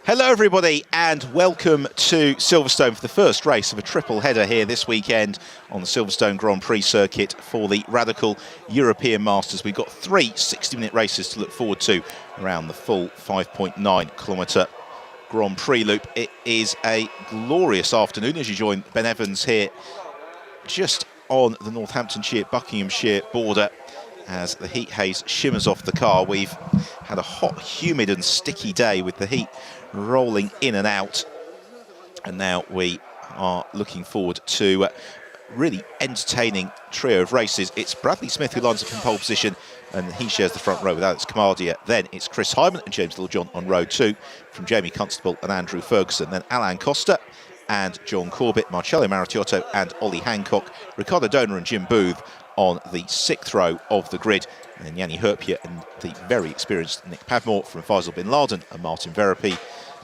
Hello everybody and welcome to Silverstone for the first race of a triple header here this weekend on the Silverstone Grand Prix circuit for the Radical European Masters. We've got three 60-minute races to look forward to around the full 5.9 kilometre Grand Prix loop. It is a glorious afternoon as you join Ben Evans here just on the Northamptonshire-Buckinghamshire border as the heat haze shimmers off the car. We've had a hot, humid and sticky day with the heat rolling in and out, and now we are looking forward to really entertaining trio of races. It's Bradley Smith who lines up in pole position, and he shares the front row with Alex Kamardia. Then it's Chris Hyman and James Littlejohn on row two, from Jamie Constable and Andrew Ferguson. Then Alain Costa and John Corbett, Marcello Marattiotto and Ollie Hancock, Ricardo Donor and Jim Booth on the sixth row of the grid. And then Yanni Herpier and the very experienced Nick Pavmore from Faisal Bin Laden and Martin Verapy,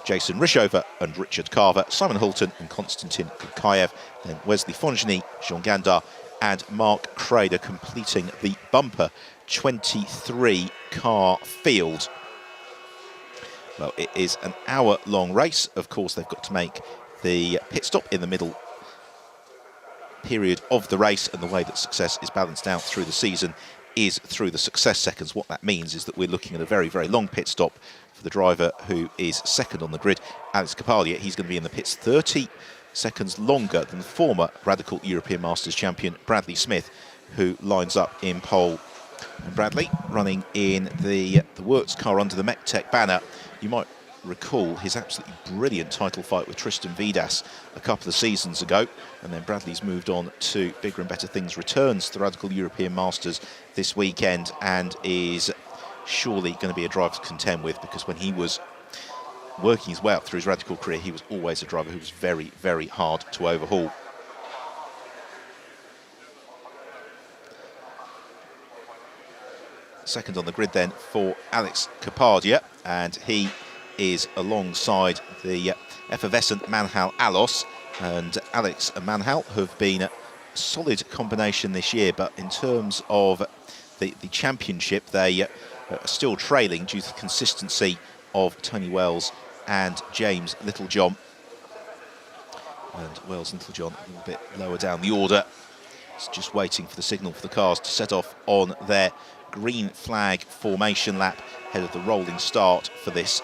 Jason Rishover and Richard Carver, Simon Hulton and Konstantin Kukayev, then Wesley Fonjani, Jean Gandar and Mark Crader completing the bumper 23 car field. Well, it is an hour-long race. Of course, they've got to make the pit stop in the middle period of the race, and the way that success is balanced out through the season is through the success seconds. What that means is that we're looking at a very, very long pit stop for the driver who is second on the grid, Alex Kapalia. He's going to be in the pits 30 seconds longer than the former Radical European Masters champion Bradley Smith, who lines up in pole. And Bradley running in the works car under the MechTech banner. You might recall his absolutely brilliant title fight with Tristan Vidas a couple of seasons ago, and then Bradley's moved on to bigger and better things, returns to the Radical European Masters this weekend, and is surely going to be a driver to contend with, because when he was working his way up through his Radical career, he was always a driver who was very, very hard to overhaul. Second on the grid then for Alex Kapadia, and he is alongside the effervescent Manhal Alos, and Alex and Manhal have been a solid combination this year, but in terms of the championship, they are still trailing due to the consistency of Tony Wells and James Littlejohn. And Wells and Littlejohn a little bit lower down the order. It's just waiting for the signal for the cars to set off on their green flag formation lap ahead of the rolling start for this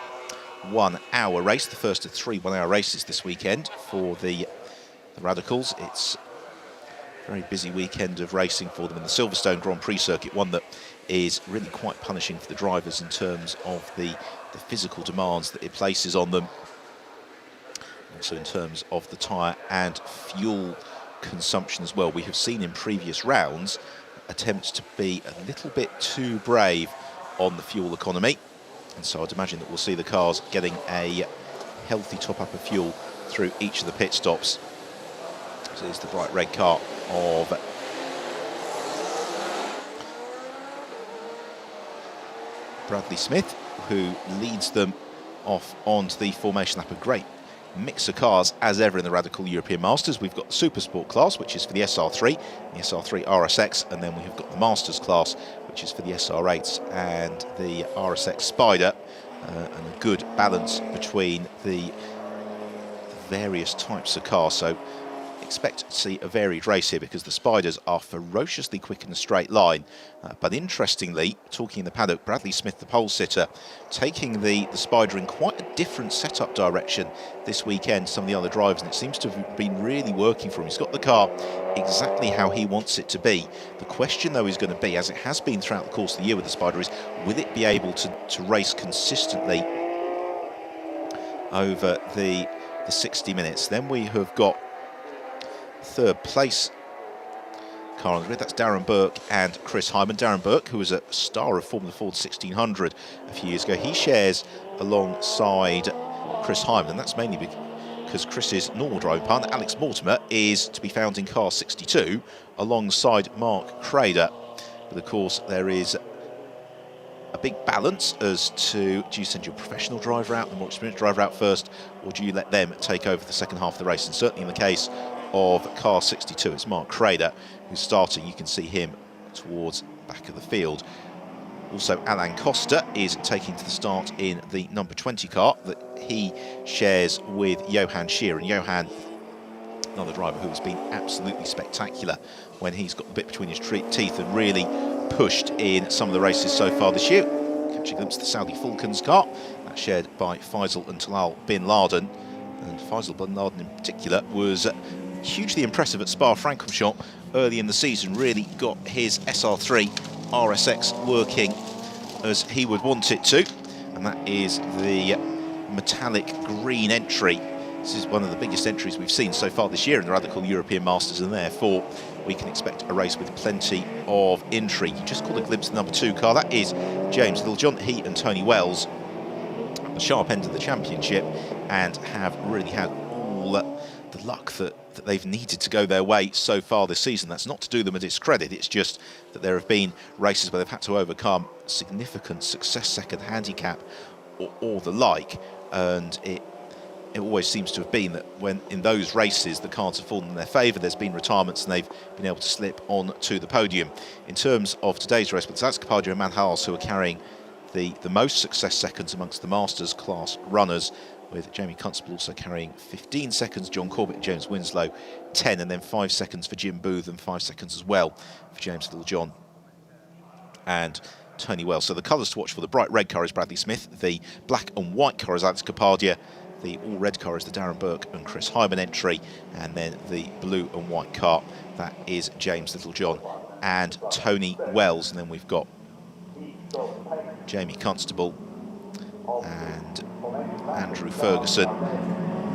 1 hour race, the first of three 1 hour races this weekend for the Radicals. It's a very busy weekend of racing for them in the Silverstone Grand Prix circuit, one that is really quite punishing for the drivers in terms of the physical demands that it places on them. Also in terms of the tyre and fuel consumption as well. We have seen in previous rounds attempts to be a little bit too brave on the fuel economy, and so I'd imagine that we'll see the cars getting a healthy top-up of fuel through each of the pit stops. So here's the bright red car of Bradley Smith, who leads them off onto the formation lap. A great mix of cars as ever in the Radical European Masters. We've got the Super Sport class, which is for the SR3, the SR3 RSX, and then we have got the Masters class, which is for the SR8s and the RSX Spider, and a good balance between the various types of cars. So expect to see a varied race here, because the Spiders are ferociously quick in a straight line. But interestingly, talking in the paddock, Bradley Smith, the pole sitter, taking the Spider in quite a different setup direction this weekend to some of the other drivers, and it seems to have been really working for him. He's got the car exactly how he wants it to be. The question, though, is going to be, as it has been throughout the course of the year with the Spider, is will it be able to race consistently over the 60 minutes? Then we have got third place car on the grid. That's Darren Burke and Chris Hyman. Darren Burke, who was a star of Formula Ford 1600 a few years ago, he shares alongside Chris Hyman, and that's mainly because Chris's normal driving partner, Alex Mortimer, is to be found in car 62 alongside Mark Crader. But of course, there is a big balance as to, do you send your professional driver out, the more experienced driver out first, or do you let them take over the second half of the race? And certainly in the case of car 62, it's Mark Crader who's starting. You can see him towards back of the field. Also, Alain Costa is taking to the start in the number 20 car that he shares with Johan Scheer. And Johan, another driver who has been absolutely spectacular when he's got the bit between his teeth and really pushed in some of the races so far this year. Catching a glimpse of the Saudi Falcons car, that's shared by Faisal and Talal bin Laden. And Faisal bin Laden in particular was hugely impressive at Spa-Francorchamps early in the season, really got his SR3 RSX working as he would want it to. And that is the metallic green entry. This is one of the biggest entries we've seen so far this year in the Radical European Masters, and therefore we can expect a race with plenty of intrigue. You just caught a glimpse of the number 2 car. That is James Littlejohn. He and Tony Wells at the sharp end of the championship and have really had all the luck that they've needed to go their way so far this season. That's not to do them a discredit, it's just that there have been races where they've had to overcome significant success second handicap or the like, and it always seems to have been that when in those races the cards have fallen in their favour, there's been retirements and they've been able to slip on to the podium. In terms of today's race, but that's Kapadia and Manhals who are carrying the most success seconds amongst the Masters class runners, with Jamie Constable also carrying 15 seconds, John Corbett and James Winslow 10, and then 5 seconds for Jim Booth and 5 seconds as well for James Littlejohn and Tony Wells. So the colours to watch for: the bright red car is Bradley Smith, the black and white car is Alex Kapadia, the all red car is the Darren Burke and Chris Hyman entry, and then the blue and white car, that is James Littlejohn and Tony Wells. And then we've got Jamie Constable and Andrew Ferguson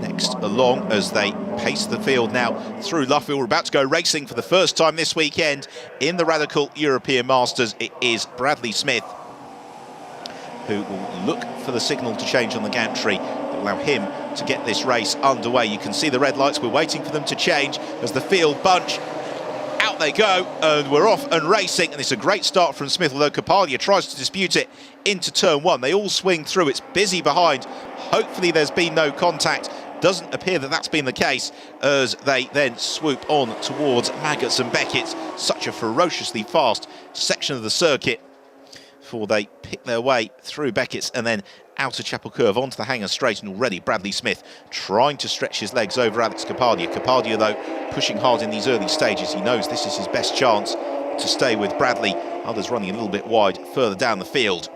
next along as they pace the field now through Luffield. We're about to go racing for the first time this weekend in the Radical European Masters. It is Bradley Smith who will look for the signal to change on the gantry that will allow him to get this race underway. You can see the red lights. We're waiting for them to change as the field bunch. Out they go, and we're off and racing, and it's a great start from Smith, although Kapadia tries to dispute it into turn 1. They all swing through, it's busy behind. Hopefully there's been no contact. Doesn't appear that that's been the case, as they then swoop on towards Maggots and Beckett's. Such a ferociously fast section of the circuit before they pick their way through Beckett's and then out of Chapel Curve onto the Hanger Straight, and already Bradley Smith trying to stretch his legs over Alex Kapadia. Kapadia, though, pushing hard in these early stages. He knows this is his best chance to stay with Bradley. Others running a little bit wide further down the field.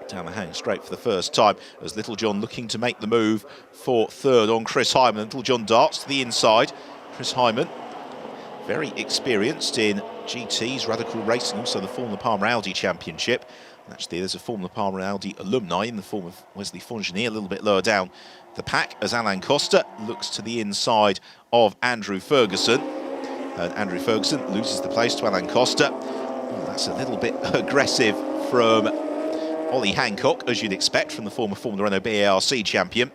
Down the Hanger Straight for the first time as Littlejohn looking to make the move for third on Chris Hyman. Littlejohn darts to the inside. Chris Hyman, very experienced in GTs, Radical Racing, also the Formula Palmer Audi Championship. Actually, there's a Formula Palmer Audi alumni in the form of Wesley Fongenier a little bit lower down the pack as Alain Costa looks to the inside of Andrew Ferguson. And Andrew Ferguson loses the place to Alain Costa. Oh, that's a little bit aggressive from Ollie Hancock, as you'd expect from the former Formula Renault BARC champion.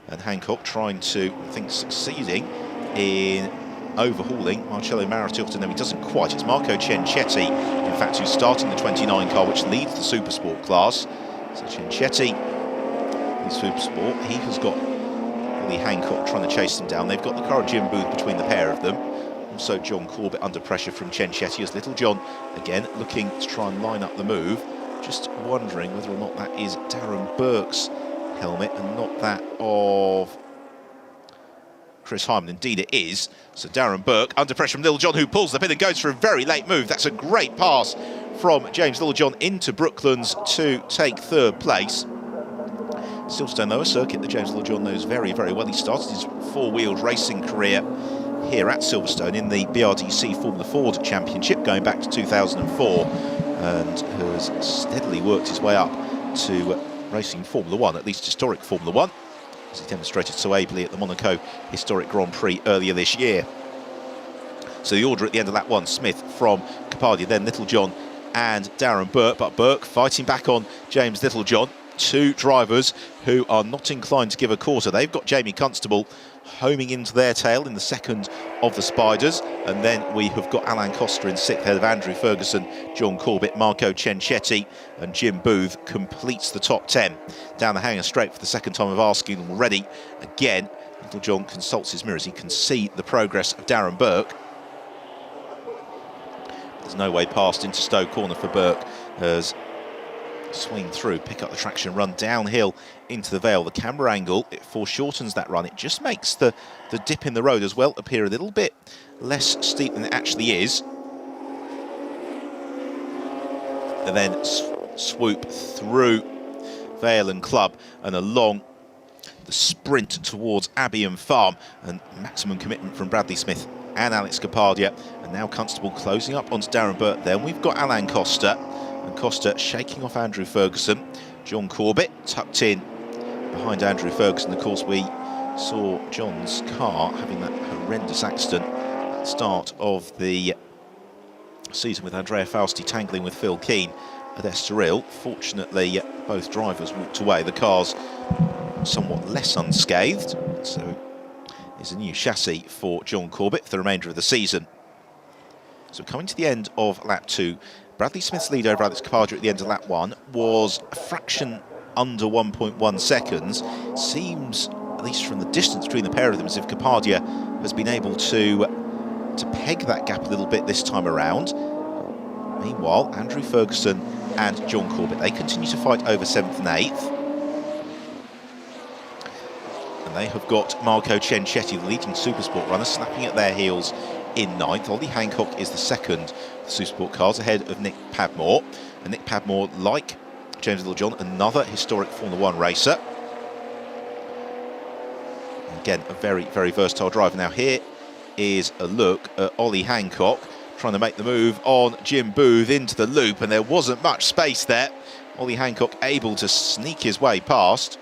And Hancock trying to, I think, succeeding in overhauling Marcello Maratiotto. No, he doesn't quite. It's Marco Cencetti, in fact, who's starting the 29 car, which leads the Supersport class. So Cencetti, the Supersport, he has got Ollie Hancock trying to chase him down. They've got the car of Jim Booth between the pair of them. Also John Corbett under pressure from Cencetti as Littlejohn, again, looking to try and line up the move. Just wondering whether or not that is Darren Burke's helmet and not that of Chris Hyman. Indeed it is. So Darren Burke under pressure from Littlejohn, who pulls the pin and goes for a very late move. That's a great pass from James Littlejohn into Brooklands to take third place. Silverstone, though, a circuit that James Littlejohn knows very, very well. He started his four-wheeled racing career here at Silverstone in the BRDC Formula Ford Championship going back to 2004, and has steadily worked his way up to racing Formula One, at least historic Formula One, as he demonstrated so ably at the Monaco Historic Grand Prix earlier this year. So the order at the end of lap one: Smith from Kapadia, then Littlejohn and Darren Burke, but Burke fighting back on James Littlejohn. Two drivers who are not inclined to give a quarter. They've got Jamie Constable homing into their tail in the second of the Spiders, and then we have got Alain Costa in sixth, ahead of Andrew Ferguson, John Corbett, Marco Cencetti, and Jim Booth completes the top 10. Down the Hanger Straight for the second time of asking already. Again, Littlejohn consults his mirrors. He can see the progress of Darren Burke. There's no way past into Stowe Corner for Burke, as swing through, pick up the traction, run downhill into the Vale. The camera angle, it foreshortens that run. It just makes the dip in the road as well appear a little bit less steep than it actually is. And then swoop through Vale and Club and along the sprint towards Abbey and Farm, and maximum commitment from Bradley Smith and Alex Capardia. And now Constable closing up onto Darren Burt. Then we've got Alain Costa, and Costa shaking off Andrew Ferguson. John Corbett tucked in behind Andrew Ferguson. Of course, we saw John's car having that horrendous accident at the start of the season with Andrea Fausti tangling with Phil Keane at Estoril. Fortunately, both drivers walked away. The car's somewhat less unscathed, so there's a new chassis for John Corbett for the remainder of the season. So coming to the end of lap 2, Bradley Smith's lead over Alex Capardia at the end of lap 1 was a fraction under 1.1 seconds. Seems, at least from the distance between the pair of them, as if Capardia has been able to peg that gap a little bit this time around. Meanwhile, Andrew Ferguson and John Corbett, they continue to fight over 7th and 8th. And they have got Marco Ciancetti, the leading Supersport runner, snapping at their heels in 9th. Ollie Hancock is the second for Supersport cars, ahead of Nick Padmore. And Nick Padmore, like James Littlejohn, another historic Formula 1 racer. Again, a very, very versatile driver. Now here is a look at Ollie Hancock trying to make the move on Jim Booth into the loop, and there wasn't much space there. Ollie Hancock able to sneak his way past.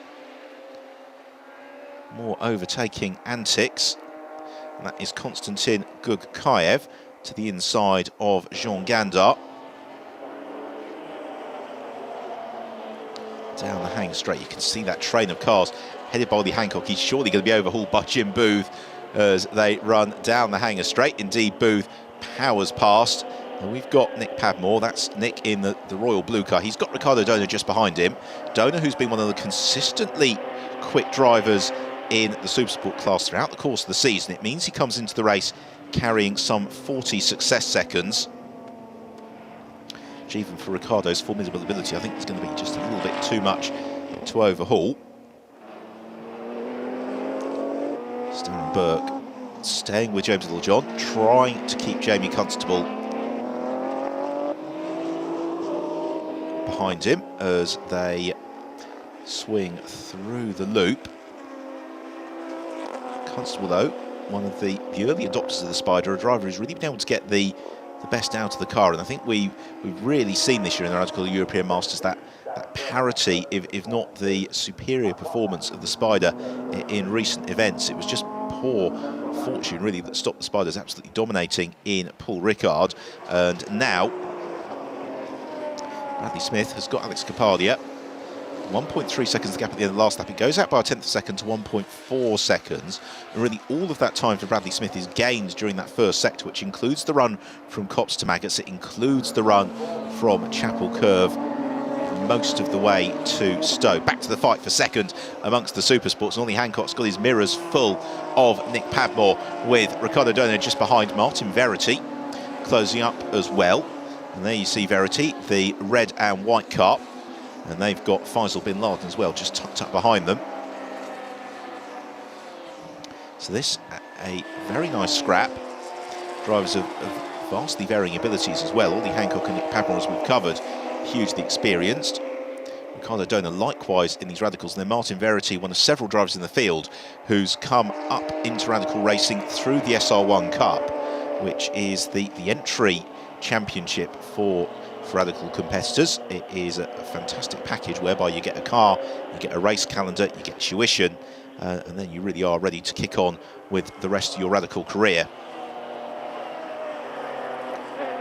More overtaking antics, and that is Konstantin Gugkaev to the inside of Jean Gandar. Down the hang straight, you can see that train of cars headed by Ollie Hancock. He's surely going to be overhauled by Jim Booth as they run down the hanger straight. Indeed, Booth powers past. And we've got Nick Padmore, that's Nick in the Royal Blue car. He's got Ricardo Dona just behind him. Dona, who's been one of the consistently quick drivers in the Supersport class throughout the course of the season. It means he comes into the race carrying some 40 success seconds. Which, even for Ricardo's formidable ability, I think it's going to be just a little bit too much to overhaul. Darren Burke staying with James Littlejohn, trying to keep Jamie Constable behind him as they swing through the loop. Constable, though, one of the early adopters of the Spider, a driver who's really been able to get the best out of the car, and I think we've really seen this year in the Radical European Masters that parity, if not the superior performance of the Spider in recent events. It was just poor fortune, really, that stopped the Spiders absolutely dominating in Paul Ricard. And now Bradley Smith has got Alex Capardia. 1.3 seconds the gap at the end of the last lap. It goes out by a 10th of a second to 1.4 seconds. And really all of that time for Bradley Smith is gained during that first sector, which includes the run from Copse to Maggots. It includes the run from Chapel Curve most of the way to Stowe. Back to the fight for second amongst the Supersports. And Ollie Hancock's got his mirrors full of Nick Padmore, with Ricardo Dona just behind. Martin Verity closing up as well. And there you see Verity, the red and white car. And they've got Faisal Bin Laden as well, just tucked up behind them. So this, a very nice scrap. Drivers of vastly varying abilities as well. Ollie Hancock and Nick Padmore, as we've covered, hugely experienced. Ricardo Dona likewise in these Radicals. And then Martin Verity, one of several drivers in the field who's come up into Radical racing through the SR1 Cup, which is the entry championship for Radical competitors. It is a fantastic package whereby you get a car, you get a race calendar, you get tuition, and then you really are ready to kick on with the rest of your Radical career.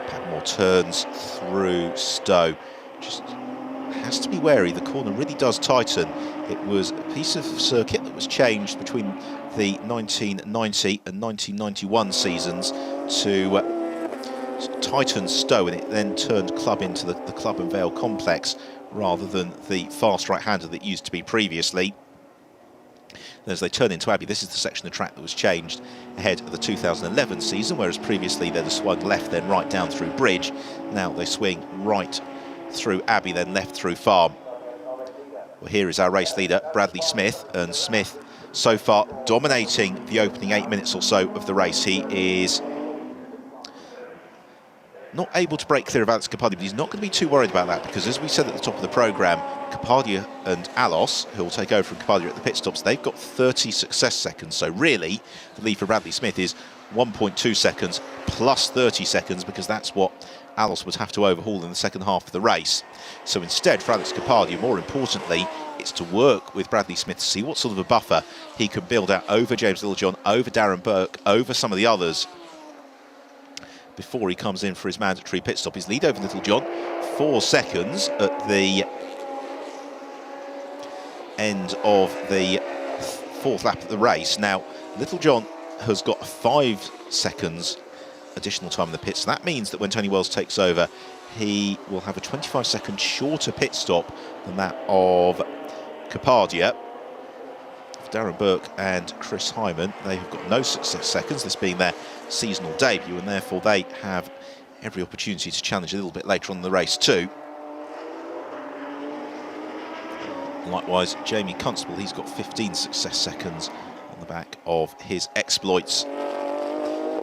Padmore turns through Stowe. Just has to be wary, the corner really does tighten. It was a piece of circuit that was changed between the 1990 and 1991 seasons to tighten Stowe, and it then turned Club into the Club and Vale complex rather than the fast right-hander that used to be previously. And as they turn into Abbey, this is the section of track that was changed ahead of the 2011 season, whereas previously they'd have swung left then right down through Bridge. Now they swing right through Abbey, then left through Farm. Well, here is our race leader, Bradley Smith, and Smith so far dominating the opening 8 minutes or so of the race. He is not able to break clear of Alex Kapadia, but he's not going to be too worried about that, because as we said at the top of the programme, Kapadia and Alos, who will take over from Kapadia at the pit stops, they've got 30 success seconds. So really, the lead for Bradley Smith is 1.2 seconds plus 30 seconds, because that's what Alos would have to overhaul in the second half of the race. So instead, for Alex Kapadia, more importantly, it's to work with Bradley Smith to see what sort of a buffer he can build out over James Littlejohn, over Darren Burke, over some of the others, before he comes in for his mandatory pit stop. His lead over Littlejohn, 4 seconds at the end of the 4th lap of the race. Now, Littlejohn has got 5 seconds additional time in the pits. So that means that when Tony Wells takes over, he will have a 25-second shorter pit stop than that of Kapadia. Darren Burke and Chris Hyman, they have got no success seconds, this being their seasonal debut, and therefore they have every opportunity to challenge a little bit later on in the race too. Likewise, Jamie Constable, he's got 15 success seconds on the back of his exploits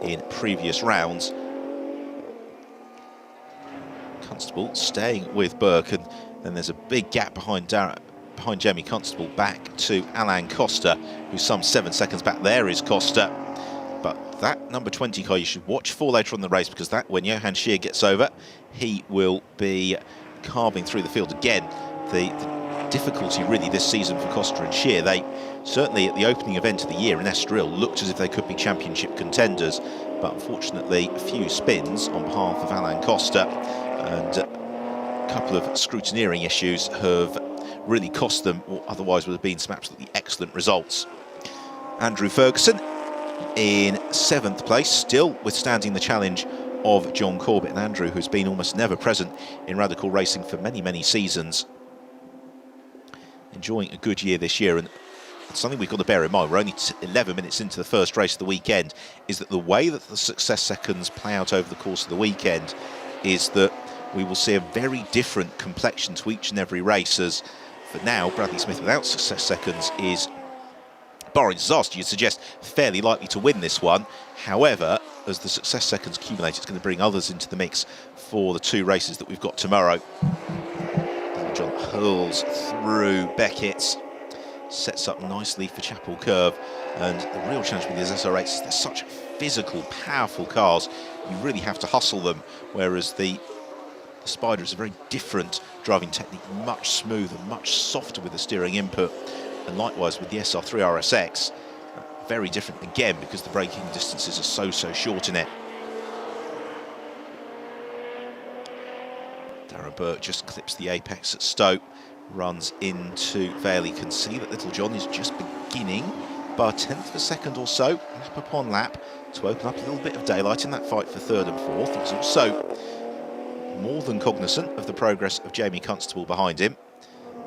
in previous rounds. Constable staying with Burke, and then there's a big gap behind Jamie Constable back to Alain Costa, who's some 7 seconds back. There is Costa. But that number 20 car you should watch for later on in the race, because that, when Johan Scheer gets over, he will be carving through the field again. The difficulty really this season for Costa and Scheer, they certainly at the opening event of the year in Estoril looked as if they could be championship contenders, but unfortunately a few spins on behalf of Alain Costa and a couple of scrutineering issues have really cost them what otherwise would have been some absolutely excellent results. Andrew Ferguson in 7th place, still withstanding the challenge of John Corbett. And Andrew, who's been almost never present in Radical racing for many, many seasons, enjoying a good year this year. And something we've got to bear in mind, we're only 11 minutes into the first race of the weekend, is that the way that the success seconds play out over the course of the weekend is that we will see a very different complexion to each and every race. As for now, Bradley Smith without success seconds is, barring disaster, you'd suggest fairly likely to win this one. However, as the success seconds accumulate, it's going to bring others into the mix for the 2 races that we've got tomorrow. John hurls through Beckett's, sets up nicely for Chapel Curve, and the real challenge with these SR8s is they're such physical, powerful cars. You really have to hustle them, whereas the Spider is a very different driving technique, much smoother, much softer with the steering input, and likewise with the SR3 RSX, very different again because the braking distances are so short in it. Darren Burke just clips the apex at Stoke, runs into Vale. You can see that Littlejohn is just beginning by a 1/10 of a second or so, lap upon lap, to open up a little bit of daylight in that fight for 3rd and 4th. He's also more than cognizant of the progress of Jamie Constable behind him,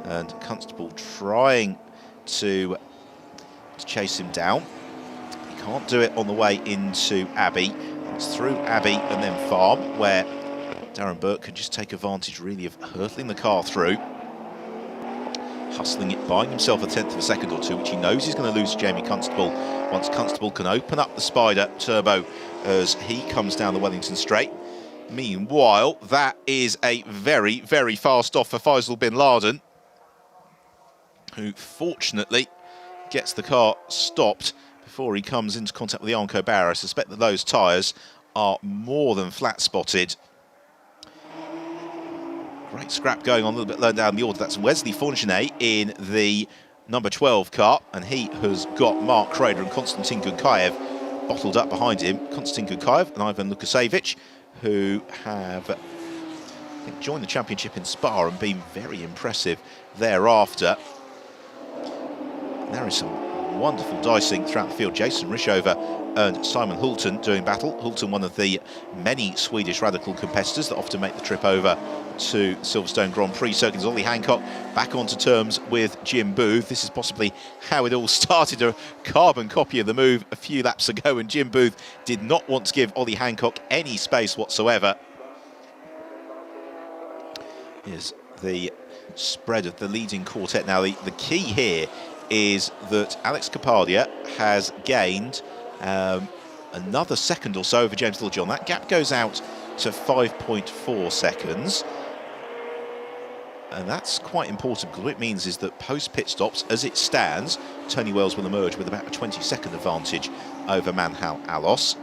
and Constable trying to chase him down. He can't do it on the way into Abbey. It's through Abbey and then Farm, where Darren Burke can just take advantage really of hurtling the car through, hustling it, buying himself a 1/10 of a second or 2, which he knows he's going to lose to Jamie Constable once Constable can open up the Spider turbo as he comes down the Wellington Straight. Meanwhile, that is a very fast off for Faisal Bin Laden, who fortunately gets the car stopped before he comes into contact with the Armco barrier. I suspect that those tyres are more than flat spotted. Great scrap going on a little bit lower down the order. That's Wesley Fongenet in the number 12 car, and he has got Mark Crader and Konstantin Gunkayev bottled up behind him. Konstantin Gunkayev and Ivan Lukasevich, who have, I think, joined the championship in Spa and been very impressive thereafter. And there is some wonderful dicing throughout the field. Jason Rishover and Simon Hulton doing battle. Hulton, one of the many Swedish Radical competitors that often make the trip over to Silverstone Grand Prix circuits. Ollie Hancock back onto terms with Jim Booth. This is possibly how it all started, a carbon copy of the move a few laps ago, and Jim Booth did not want to give Ollie Hancock any space whatsoever. is the spread of the leading quartet. Now, the key here is that Alex Kapadia has gained another second or so over James Littlejohn. That gap goes out to 5.4 seconds. And that's quite important, because what it means is that post-pit stops, as it stands, Tony Wells will emerge with about a 20-second advantage over Manhal Alos.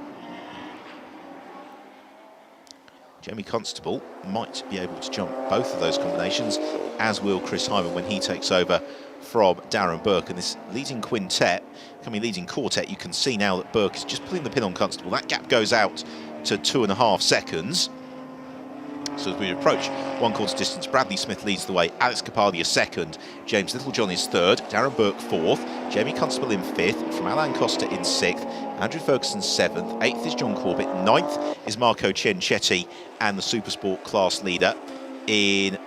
Jamie Constable might be able to jump both of those combinations, as will Chris Hyman when he takes over from Darren Burke. And this leading quartet, you can see now that Burke is just pulling the pin on Constable. That gap goes out to 2.5 seconds. So as we approach 1/4 distance, Bradley Smith leads the way, Alex Kapadia second, James Littlejohn is third, Darren Burke fourth, Jamie Constable in fifth, from Alain Costa in sixth, Andrew Ferguson seventh, eighth is John Corbett, ninth is Marco Ciancetti, and the Supersport class leader. In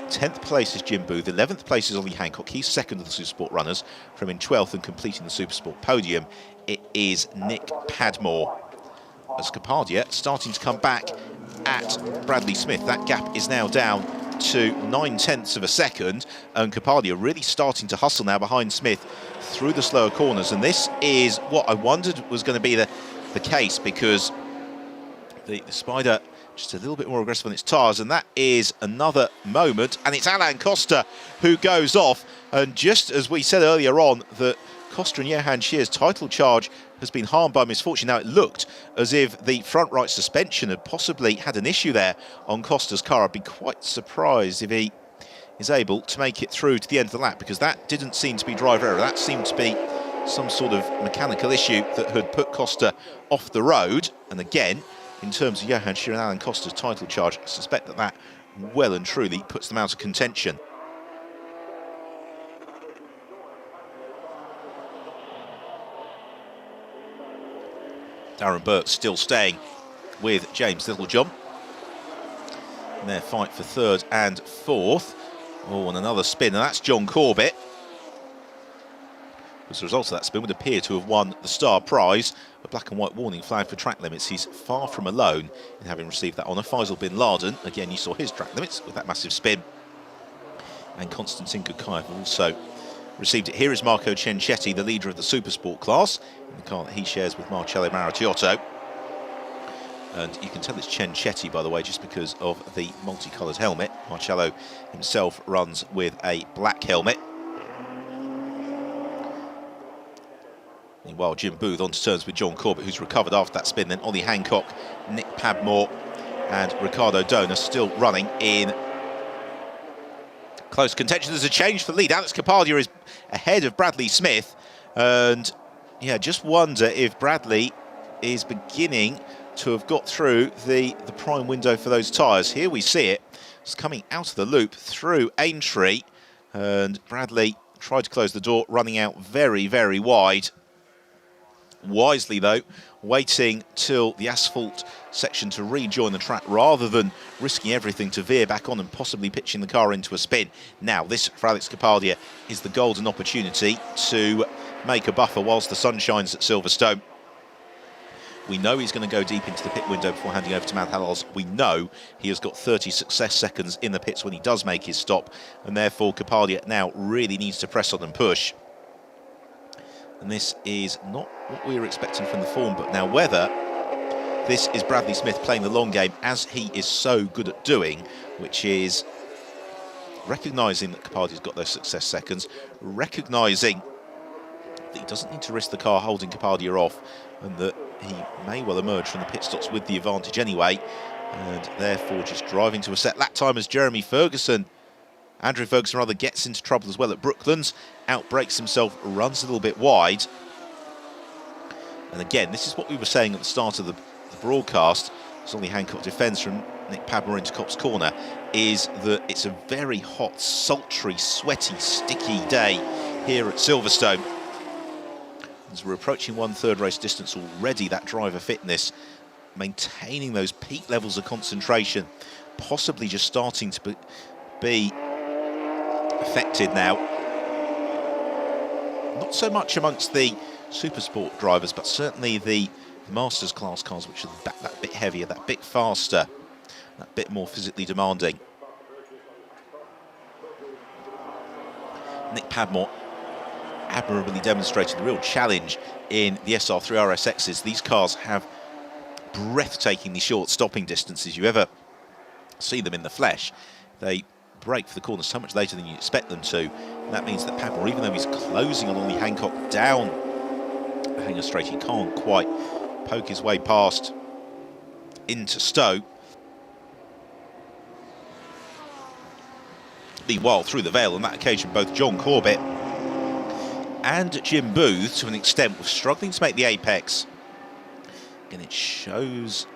10th place is Jim Booth, 11th place is Ollie Hancock, he's second of the Supersport runners. From in 12th and completing the Supersport podium, it is Nick Padmore. As Kapadia starting to come back at Bradley Smith. That gap is now down to 0.9 of a second, and Kapadia really starting to hustle now behind Smith through the slower corners. And this is what I wondered was going to be the case, because the Spider just a little bit more aggressive on its tyres, and that is another moment, and it's Alain Costa who goes off. And just as we said earlier on that Costa and Johan Scheer's title charge has been harmed by misfortune. Now, it looked as if the front right suspension had possibly had an issue there on Costa's car. I'd be quite surprised if he is able to make it through to the end of the lap, because that didn't seem to be driver error. That seemed to be some sort of mechanical issue that had put Costa off the road. And again, in terms of Johan Scheer and Alain Costa's title charge, I suspect that well and truly puts them out of contention. Darren Burke still staying with James Littlejohn in their fight for third and fourth. Oh, and another spin, and that's John Corbett. As a result of that spin, would appear to have won the star prize, a black and white warning flag for track limits. He's far from alone in having received that honour. Faisal bin Laden, again, you saw his track limits with that massive spin. And Konstantin Gukayev also received it. Here is Marco Ciancetti, the leader of the Supersport class, in the car that he shares with Marcello Maritiotto. And you can tell it's Ciancetti, by the way, just because of the multicoloured helmet. Marcello himself runs with a black helmet. Meanwhile, Jim Booth on to terms with John Corbett, who's recovered after that spin. Then Ollie Hancock, Nick Padmore and Ricardo Dona still running in close contention. There's a change for the lead. Alex Kapadia is ahead of Bradley Smith. And yeah, just wonder if Bradley is beginning to have got through the prime window for those tyres. Here we see it. It's coming out of the loop through Aintree. And Bradley tried to close the door, running out very, very wide. Wisely, though, waiting till the asphalt section to rejoin the track rather than risking everything to veer back on and possibly pitching the car into a spin. Now, this for Alex Kapadia is the golden opportunity to make a buffer whilst the sun shines at Silverstone. We know he's going to go deep into the pit window before handing over to Manhal Alos. We know he has got 30 success seconds in the pits when he does make his stop, and therefore Kapadia now really needs to press on and push. And this is not what we were expecting from the form, but now whether this is Bradley Smith playing the long game, as he is so good at doing, which is recognising that Kapadia's got those success seconds, recognising that he doesn't need to risk the car holding Kapadia off, and that he may well emerge from the pit stops with the advantage anyway, and therefore just driving to a set lap time as Andrew Ferguson rather gets into trouble as well at Brooklands, outbrakes himself, runs a little bit wide. And again, this is what we were saying at the start of the broadcast, as Ollie Hancock defends from Nick Padmore into Copse Corner, is that it's a very hot, sultry, sweaty, sticky day here at Silverstone. As we're approaching 1/3 race distance already, that driver fitness, maintaining those peak levels of concentration, possibly just starting to be affected now. Not so much amongst the Supersport drivers, but certainly the Masters class cars, which are that bit heavier, that bit faster, that bit more physically demanding. Nick Padmore admirably demonstrated the real challenge in the SR3 RSXs. These cars have breathtakingly short stopping distances. You ever see them in the flesh, they brake for the corner so much later than you expect them to. And that means that Padmore, even though he's closing on Ollie Hancock down the hangar straight, he can't quite poke his way past into Stowe. Meanwhile, through the Vale on that occasion, both John Corbett and Jim Booth, to an extent, were struggling to make the apex. And it shows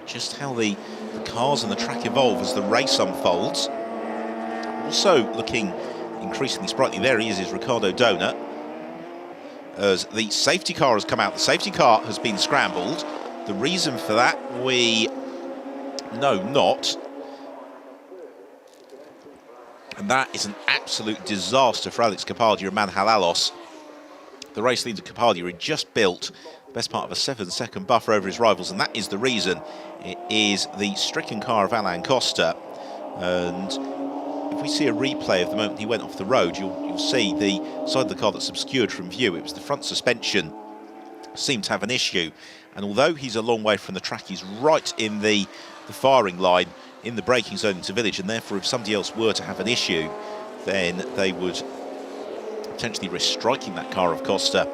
just how the cars and the track evolve as the race unfolds. Also looking increasingly sprightly, there he is Ricardo Dona, as the safety car has come out. The safety car has been scrambled. The reason for that, we know not. And that is an absolute disaster for Alex Kapadia and Manhal Alos. The race leader Kapadia had just built the best part of a 7-second buffer over his rivals, and that is the reason. It is the stricken car of Alain Costa. And if we see a replay of the moment he went off the road, you'll see the side of the car that's obscured from view. It was the front suspension seemed to have an issue. And although he's a long way from the track, he's right in the firing line, in the braking zone into Village, and therefore if somebody else were to have an issue, then they would potentially risk striking that car of Costa,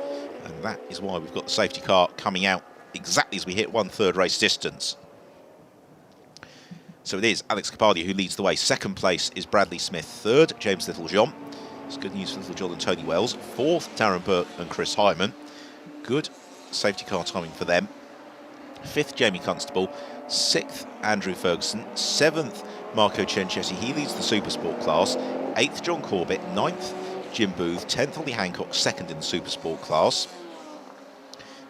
and that is why we've got the safety car coming out exactly as we hit 1/3 race distance. So it is Alex Kapadia who leads the way. Second place is Bradley Smith. Third, James Littlejohn. It's good news for Littlejohn and Tony Wells. Fourth, Darren Burke and Chris Hyman. Good safety car timing for them. Fifth, Jamie Constable. Sixth, Andrew Ferguson. Seventh, Marco Cenchesi. He leads the Supersport class. Eighth, John Corbett. Ninth, Jim Booth. 10th, Ollie Hancock, second in the Supersport class.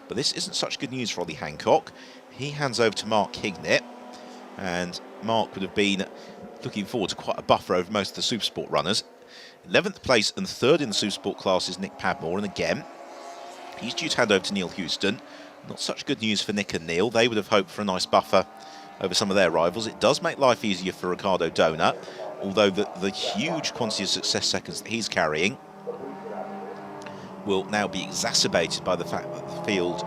But this isn't such good news for Ollie Hancock. He hands over to Mark Hignett, and Mark would have been looking forward to quite a buffer over most of the Supersport runners. 11th place and third in the Supersport class is Nick Padmore, and again, he's due to hand over to Neil Houston. Not such good news for Nick and Neil. They would have hoped for a nice buffer over some of their rivals. It does make life easier for Ricardo Dona, although the huge quantity of success seconds that he's carrying will now be exacerbated by the fact that the field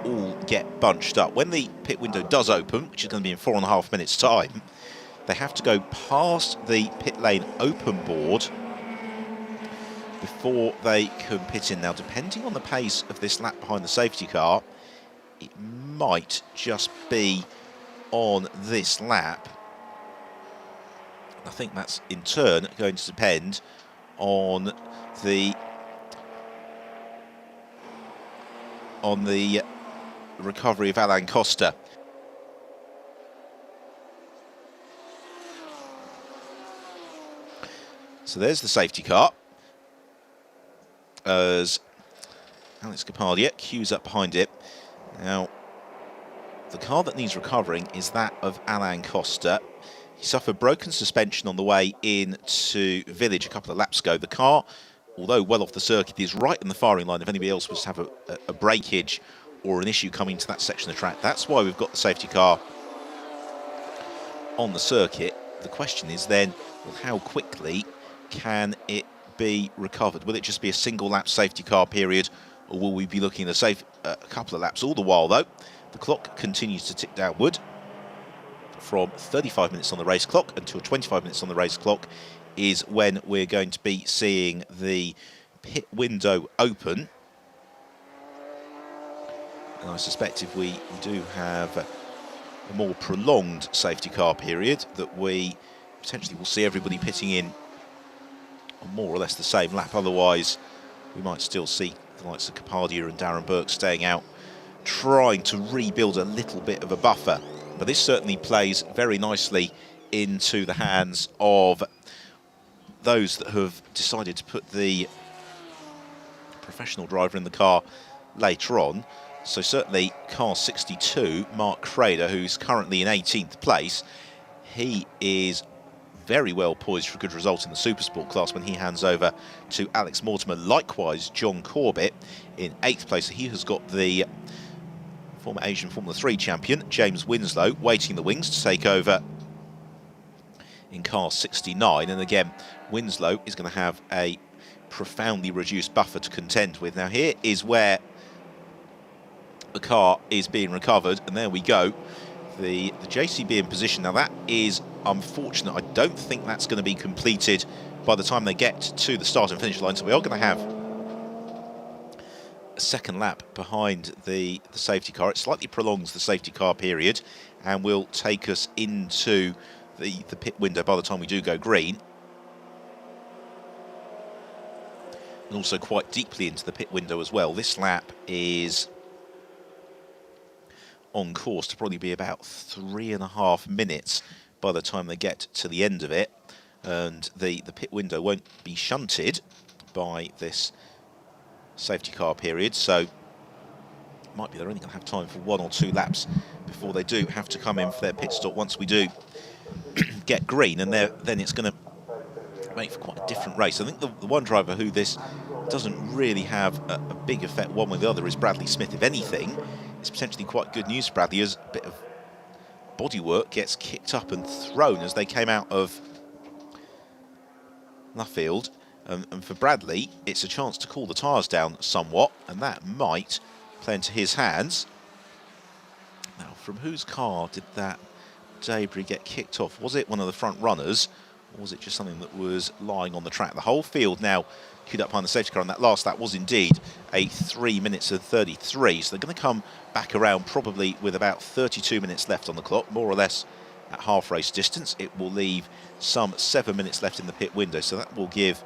all get bunched up. When the pit window does open, which is going to be in 4.5 minutes' time, they have to go past the pit lane open board before they can pit in. Now, depending on the pace of this lap behind the safety car, it might just be on this lap. I think that's in turn going to depend on the recovery of Alain Costa. So there's the safety car as Alex Kapadia queues up behind it. Now, the car that needs recovering is that of Alain Costa. He suffered broken suspension on the way into Village a couple of laps ago. The car, although well off the circuit, is right in the firing line if anybody else was to have a breakage or an issue coming to that section of the track. That's why we've got the safety car on the circuit. The question is then, well, how quickly can it be recovered? Will it just be a single lap safety car period, or will we be looking at a couple of laps? All the while, though, the clock continues to tick downward from 35 minutes on the race clock until 25 minutes on the race clock is when we're going to be seeing the pit window open. And I suspect if we do have a more prolonged safety car period, that we potentially will see everybody pitting in on more or less the same lap. Otherwise, we might still see the likes of Kapadia and Darren Burke staying out, trying to rebuild a little bit of a buffer. But this certainly plays very nicely into the hands of those that have decided to put the professional driver in the car later on. So certainly car 62, Mark Crader, who's currently in 18th place, he is very well poised for a good result in the Supersport class when he hands over to Alex Mortimer. Likewise, John Corbett in 8th place. He has got the former Asian Formula 3 champion, James Winslow, waiting in the wings to take over in car 69. And again, Winslow is going to have a profoundly reduced buffer to contend with. Now here is where the car is being recovered, and there we go. The JCB in position. Now that is unfortunate. I don't think that's going to be completed by the time they get to the start and finish line, so we are going to have a second lap behind the safety car. It slightly prolongs the safety car period and will take us into the pit window by the time we do go green, and also quite deeply into the pit window as well. This lap is on course to probably be about 3.5 minutes by the time they get to the end of it, and the pit window won't be shunted by this safety car period, so might be they're only going to have time for 1 or 2 laps before they do have to come in for their pit stop once we do get green, and then it's going to make for quite a different race. I think the one driver who this doesn't really have a big effect one way or the other is Bradley Smith. If anything, it's potentially quite good news for Bradley, as a bit of bodywork gets kicked up and thrown as they came out of Luffield. And for Bradley, it's a chance to cool the tyres down somewhat, and that might play into his hands. Now, from whose car did that debris get kicked off? Was it one of the front runners, or was it just something that was lying on the track? The whole field now queued up behind the safety car, and that last lap was indeed a 3 minutes and 33. So they're going to come back around probably with about 32 minutes left on the clock, more or less at half race distance. It will leave some 7 minutes left in the pit window, so that will give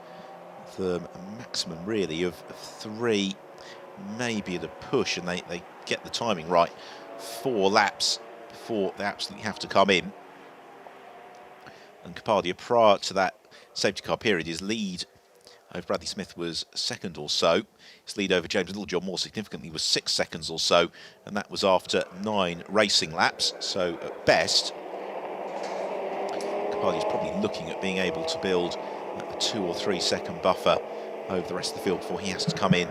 them a maximum really of 3, maybe at a push, and they get the timing right, 4 laps before they absolutely have to come in. And Capadia, prior to that safety car period, his lead over Bradley Smith was 2nd or so. His lead over James Littlejohn, more significantly, was 6 seconds or so, and that was after 9 racing laps. So at best, Capadia's probably looking at being able to build a 2 or 3 second buffer over the rest of the field before he has to come in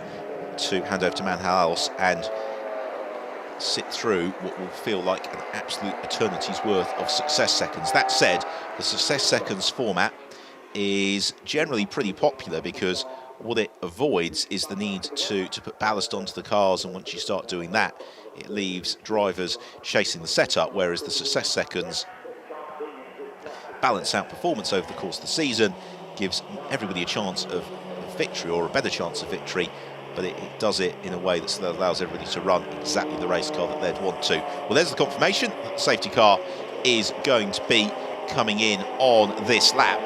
to hand over to Manhaus and sit through what will feel like an absolute eternity's worth of success seconds. That said, the success seconds format is generally pretty popular because what it avoids is the need to put ballast onto the cars, and once you start doing that, it leaves drivers chasing the setup, whereas the success seconds balance out performance over the course of the season, gives everybody a chance of victory, or a better chance of victory, but it does it in a way that still allows everybody to run exactly the race car that they'd want to. Well, there's the confirmation that the safety car is going to be coming in on this lap.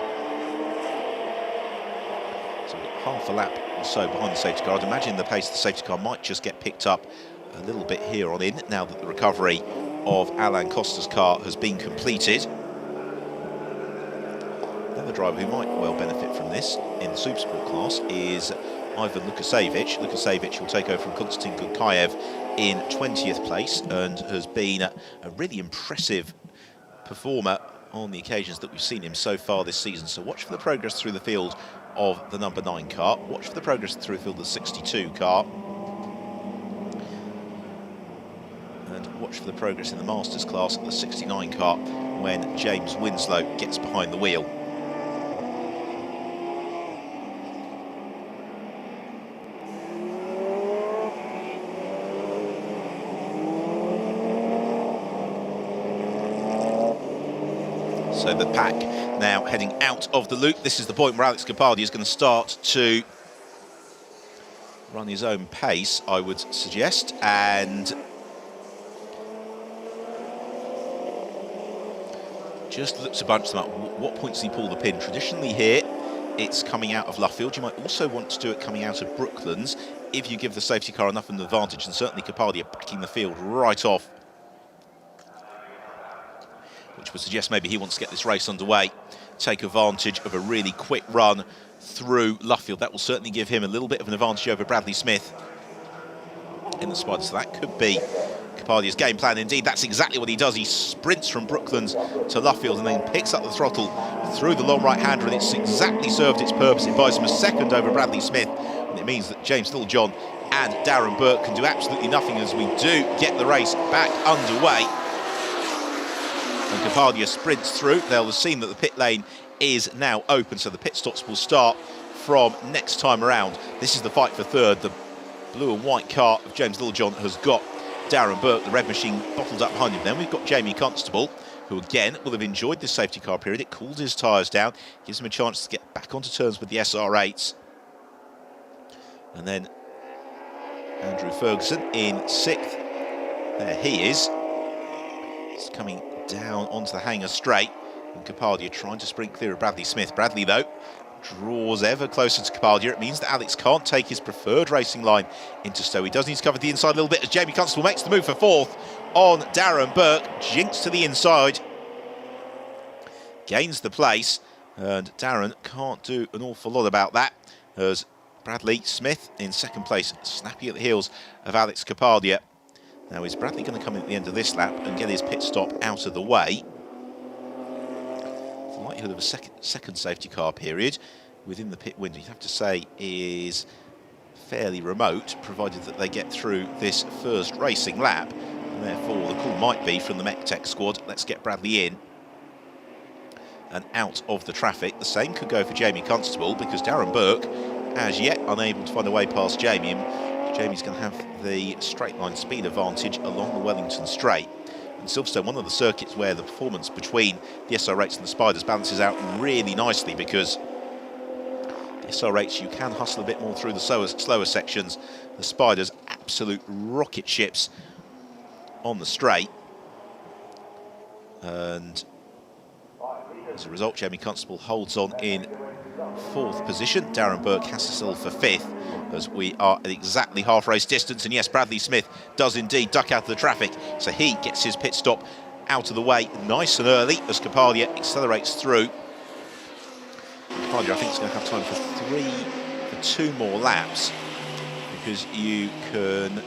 So we've got half a lap or so behind the safety car. I'd imagine the pace of the safety car might just get picked up a little bit here on in, now that the recovery of Alain Costa's car has been completed. Another driver who might well benefit from this in the Supersport class is Ivan Lukasevich. Lukasevich will take over from Konstantin Gurkaev in 20th place and has been a really impressive performer on the occasions that we've seen him so far this season. So watch for the progress through the field of the number 9 car. Watch for the progress through the field of the 62 car. And watch for the progress in the Masters class of the 69 car when James Winslow gets behind the wheel. So the pack now heading out of the loop. This is the point where Alex Capadia is going to start to run his own pace, I would suggest, and just look to bunch them up. What point does he pull the pin? Traditionally here, it's coming out of Luffield. You might also want to do it coming out of Brooklands if you give the safety car enough of an advantage, and certainly Capadia picking the field right off, which would suggest maybe he wants to get this race underway, take advantage of a really quick run through Luffield. That will certainly give him a little bit of an advantage over Bradley Smith in the Spider. So that could be Capadia's game plan. Indeed, that's exactly what he does. He sprints from Brooklands to Luffield and then picks up the throttle through the long right-hander, and it's exactly served its purpose. It buys him a second over Bradley Smith, and it means that James Littlejohn and Darren Burke can do absolutely nothing as we do get the race back underway. And Capadia sprints through. They'll have seen that the pit lane is now open, so the pit stops will start from next time around. This is the fight for third. The blue and white car of James Littlejohn has got Darren Burke, the red machine, bottled up behind him. Then we've got Jamie Constable, who again will have enjoyed this safety car period. It cools his tyres down, gives him a chance to get back onto terms with the SR8s. And then Andrew Ferguson in 6th. There he is. He's coming down onto the hangar straight. And Capaldia trying to sprint clear of Bradley Smith. Bradley, though, draws ever closer to Capaldia. It means that Alex can't take his preferred racing line into Stowe. He does need to cover the inside a little bit as Jamie Constable makes the move for 4th on Darren Burke. Jinks to the inside. Gains the place. And Darren can't do an awful lot about that as Bradley Smith in 2nd place, snappy at the heels of Alex Capaldia. Now, is Bradley going to come in at the end of this lap and get his pit stop out of the way? The likelihood of a second safety car period within the pit window, you'd have to say, is fairly remote, provided that they get through this first racing lap. And therefore, the call might be from the Mech Tech squad, let's get Bradley in and out of the traffic. The same could go for Jamie Constable, because Darren Burke, as yet, unable to find a way past Jamie. And Jamie's going to have the straight line speed advantage along the Wellington Straight. And Silverstone, one of the circuits where the performance between the SR8s and the Spiders balances out really nicely, because the SR8s, you can hustle a bit more through the slower sections. The Spiders, absolute rocket ships on the straight. And as a result, Jamie Constable holds on in 4th position. Darren Burke has to settle for 5th, as we are at exactly half race distance. And yes, Bradley Smith does indeed duck out of the traffic, so he gets his pit stop out of the way nice and early as Capaldia accelerates through. Capaldia, I think, is going to have time for 2 more laps, because you can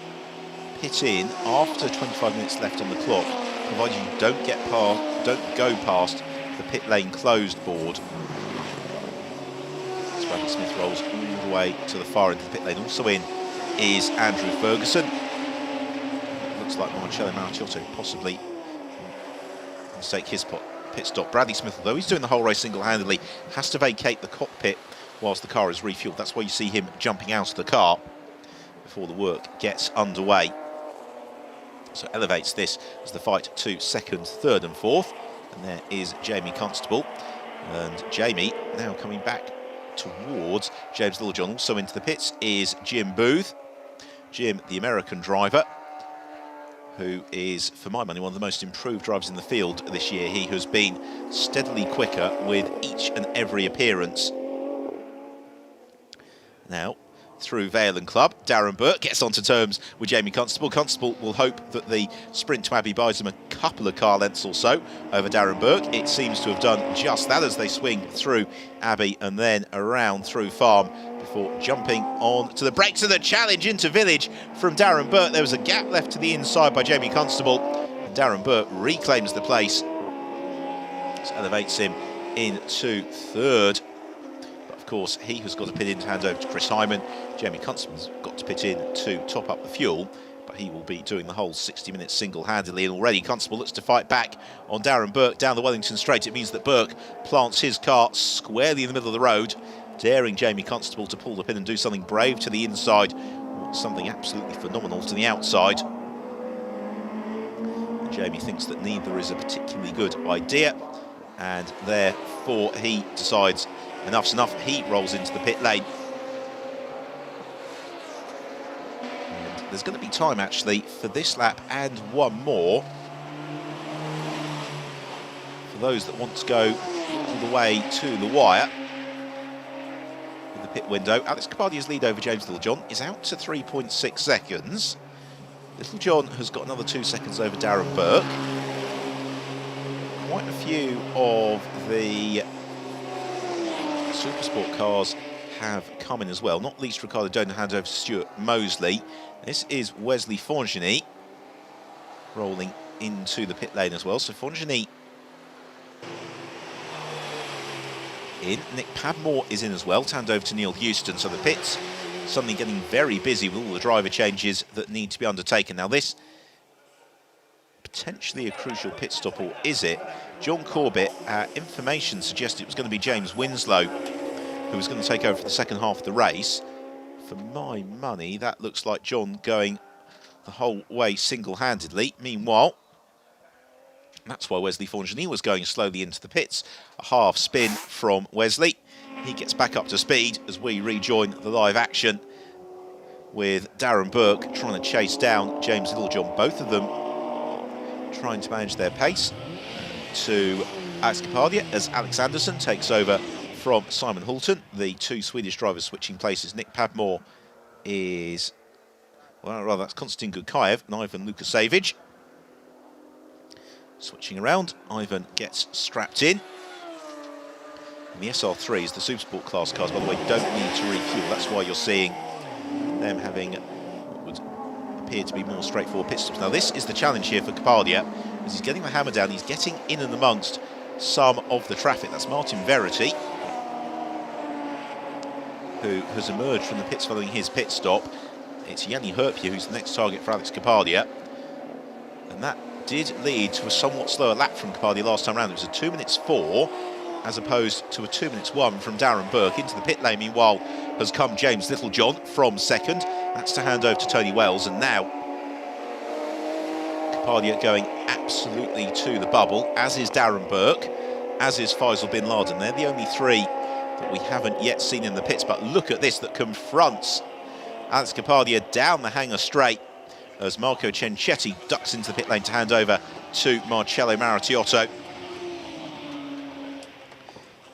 pit in after 25 minutes left on the clock, provided you don't go past the pit lane closed board. Bradley Smith rolls all the way to the far end of the pit lane. Also in is Andrew Ferguson. Looks like Marcello Marchiotto possibly mistake his pit stop. Bradley Smith, although he's doing the whole race single-handedly, has to vacate the cockpit whilst the car is refueled. That's why you see him jumping out of the car before the work gets underway. So elevates this as the fight to 2nd, 3rd and 4th. And there is Jamie Constable. And Jamie now coming back towards James Littlejohn. Also into the pits is Jim Booth. Jim, the American driver, who is, for my money, one of the most improved drivers in the field this year. He has been steadily quicker with each and every appearance. Now, through Vale and Club, Darren Burke gets onto terms with Jamie Constable. Constable will hope that the sprint to Abbey buys him a couple of car lengths or so over Darren Burke. It seems to have done just that as they swing through Abbey and then around through Farm before jumping on to the brakes of the challenge into Village from Darren Burke. There was a gap left to the inside by Jamie Constable, and Darren Burke reclaims the place. This elevates him into 3rd. Of course, he has got to pit in to hand over to Chris Hyman. Jamie Constable's got to pit in to top up the fuel, but he will be doing the whole 60 minutes single-handedly. And already Constable looks to fight back on Darren Burke down the Wellington Straight. It means that Burke plants his car squarely in the middle of the road, daring Jamie Constable to pull the pin and do something brave to the inside, or something absolutely phenomenal to the outside. And Jamie thinks that neither is a particularly good idea, and therefore he decides enough's enough. He rolls into the pit lane. And there's going to be time, actually, for this lap and one more, for those that want to go all the way to the wire. In the pit window, Alex Capaldia's lead over James Littlejohn is out to 3.6 seconds. Littlejohn has got another 2 seconds over Darren Burke. Quite a few of the Supersport cars have come in as well, not least Ricardo Donor hand over to Stuart Mosley. This is Wesley Fongini rolling into the pit lane as well. So Fongini in. Nick Padmore is in as well, to hand over to Neil Houston. So the pits suddenly getting very busy with all the driver changes that need to be undertaken. Now this potentially a crucial pit stop, or is it? John Corbett, information suggested it was going to be James Winslow who was going to take over for the second half of the race. For my money, that looks like John going the whole way single-handedly. Meanwhile, that's why Wesley Fongenay was going slowly into the pits. A half spin from Wesley. He gets back up to speed as we rejoin the live action with Darren Burke trying to chase down James Littlejohn. Both of them trying to manage their pace to Alex Kapadia as Alex Anderson takes over from Simon Hulton. The two Swedish drivers switching places. Nick Padmore is, well, rather, that's Konstantin Gudkaev and Ivan Lukasevich. Switching around, Ivan gets strapped in. And the SR3s, the Supersport class cars, by the way, don't need to refuel. That's why you're seeing them having what would appear to be more straightforward pit stops. Now, this is the challenge here for Kapadia, as he's getting the hammer down. He's getting in and amongst some of the traffic. That's Martin Verity, who has emerged from the pits following his pit stop. It's Yanni Herpia who's the next target for Alex Kapadia. And that did lead to a somewhat slower lap from Kapadia last time round. It was a 2 minutes 4, as opposed to a 2 minutes 1 from Darren Burke. Into the pit lane, meanwhile, has come James Littlejohn from second. That's to hand over to Tony Wells. And now, Kapadia going absolutely to the bubble, as is Darren Burke, as is Faisal Bin Laden. They're the only three that we haven't yet seen in the pits. But look at this, that confronts Alex Kapadia down the hangar straight, as Marco Cencetti ducks into the pit lane to hand over to Marcello Maratiotto.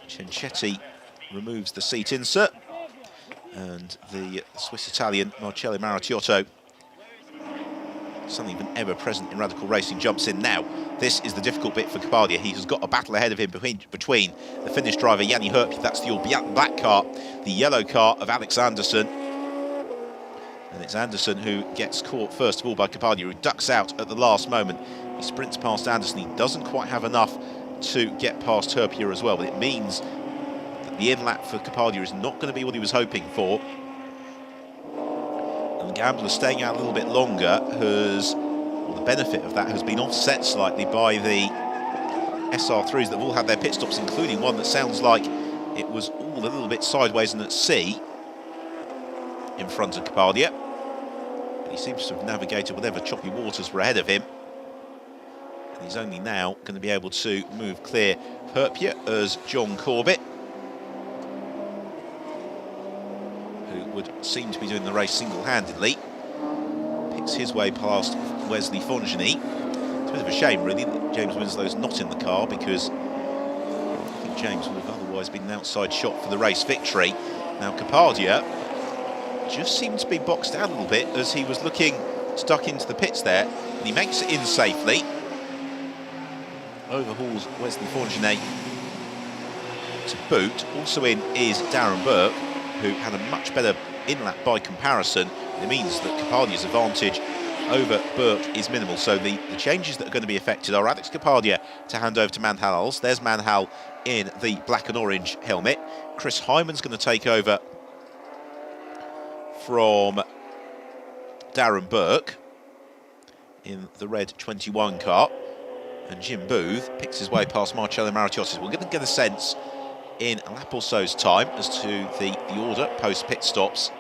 Cencetti removes the seat insert, and the Swiss-Italian Marcello Maratiotto, something even ever present in radical racing, jumps in now. This is the difficult bit for Kapadia. He has got a battle ahead of him between the Finnish driver Yanni Herpia, that's the all-black car, the yellow car of Alex Anderson. And it's Anderson who gets caught first of all by Kapadia, who ducks out at the last moment. He sprints past Anderson. He doesn't quite have enough to get past Herpia as well, but it means that the in-lap for Kapadia is not going to be what he was hoping for. And the gambler staying out a little bit longer has, well, the benefit of that has been offset slightly by the SR3s that have all had their pit stops, including one that sounds like it was all a little bit sideways and at sea in front of Kapadia. But he seems to have navigated whatever choppy waters were ahead of him. And he's only now going to be able to move clear of Herpia as John Corbett, who would seem to be doing the race single-handedly, picks his way past Wesley Fongenay. It's a bit of a shame, really, that James Winslow's not in the car, because I think James would have otherwise been an outside shot for the race victory. Now, Kapadia just seemed to be boxed out a little bit as he was looking stuck into the pits there, and he makes it in safely. Overhauls Wesley Fongenay to boot. Also in is Darren Burke, who had a much better in-lap by comparison. It means that Kapadia's advantage over Burke is minimal. So the changes that are going to be affected are Alex Kapadia to hand over to Manhals. There's Manhal in the black and orange helmet. Chris Hyman's going to take over from Darren Burke in the red 21 car, and Jim Booth picks his way past Marcello Maratiotto. We're going to get a sense in a lap or so's time as to the order post pit stops,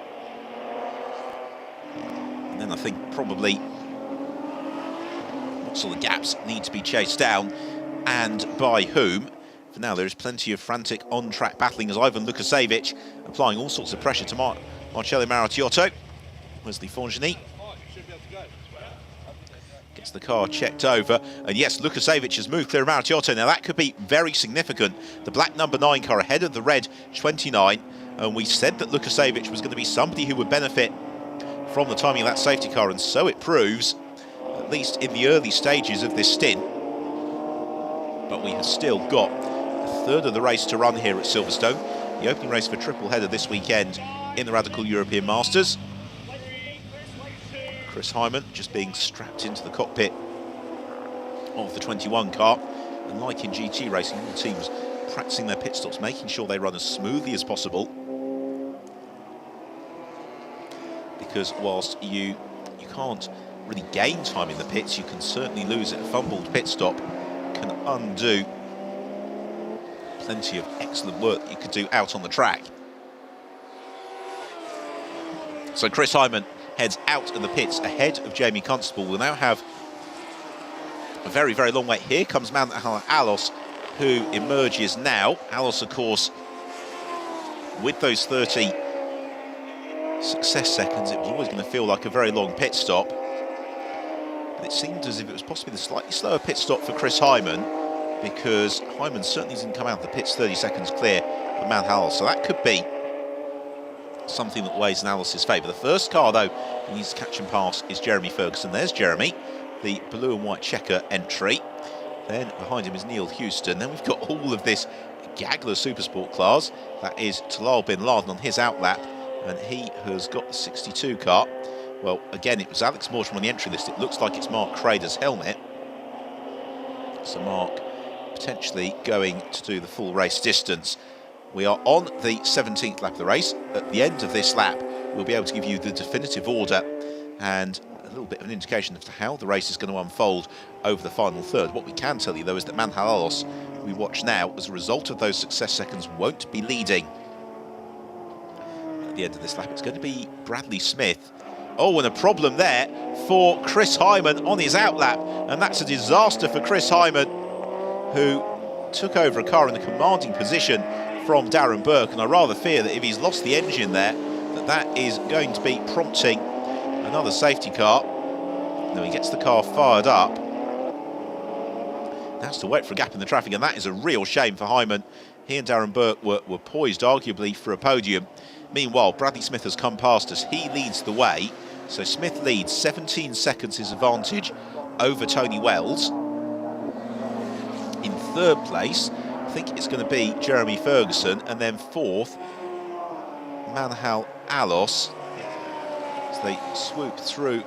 and then I think probably what sort of gaps need to be chased down and by whom. For now, there is plenty of frantic on-track battling as Ivan Lukasevich applying all sorts of pressure to Marcello Maratiotto. Wesley Fongenay gets the car checked over, and yes, Lukasevich has moved clear of Maratiotto. Now that could be very significant. The black number 9 car ahead of the red 29, and we said that Lukasevich was going to be somebody who would benefit from the timing of that safety car, and so it proves, at least in the early stages of this stint. But we have still got a third of the race to run here at Silverstone, the opening race for triple header this weekend in the Radical European Masters. Chris Hyman just being strapped into the cockpit of the 21 car, and like in GT racing, all the teams practicing their pit stops, making sure they run as smoothly as possible, because whilst you can't really gain time in the pits, you can certainly lose it. A fumbled pit stop can undo plenty of excellent work that you could do out on the track. So Chris Hyman heads out of the pits ahead of Jamie Constable. We'll now have a very, very long wait. Here comes Manhal Alos, who emerges now. Alos, of course, with those 30 success seconds, it was always going to feel like a very long pit stop. But it seemed as if it was possibly the slightly slower pit stop for Chris Hyman, because Hyman certainly didn't come out of the pits 30 seconds clear of Manhal. So that could be something that weighs in Alos's favour. The first car, though, he needs to catch and pass is Jeremy Ferguson. There's Jeremy, the blue and white checker entry. Then behind him is Neil Houston. Then we've got all of this Gagler Supersport class. That is Talal Bin Laden on his outlap, and he has got the 62 car. Well, again, it was Alex Mortimer on the entry list. It looks like it's Mark Crader's helmet. So Mark potentially going to do the full race distance. We are on the 17th lap of the race. At the end of this lap, we'll be able to give you the definitive order and a little bit of an indication as to how the race is going to unfold over the final third. What we can tell you, though, is that Manhal Alos, we watch now, as a result of those success seconds, won't be leading. At the end of this lap, it's going to be Bradley Smith. Oh, and a problem there for Chris Hyman on his outlap, and that's a disaster for Chris Hyman, who took over a car in a commanding position from Darren Burke, and I rather fear that if he's lost the engine there, that is going to be prompting another safety car. Now he gets the car fired up. Now has to wait for a gap in the traffic, and that is a real shame for Hyman. He and Darren Burke were poised, arguably, for a podium. Meanwhile, Bradley Smith has come past us. He leads the way. So Smith leads 17 seconds his advantage over Tony Wells. In third place, I think it's going to be Jeremy Ferguson, and then fourth, Manhal Alos. As they swoop through.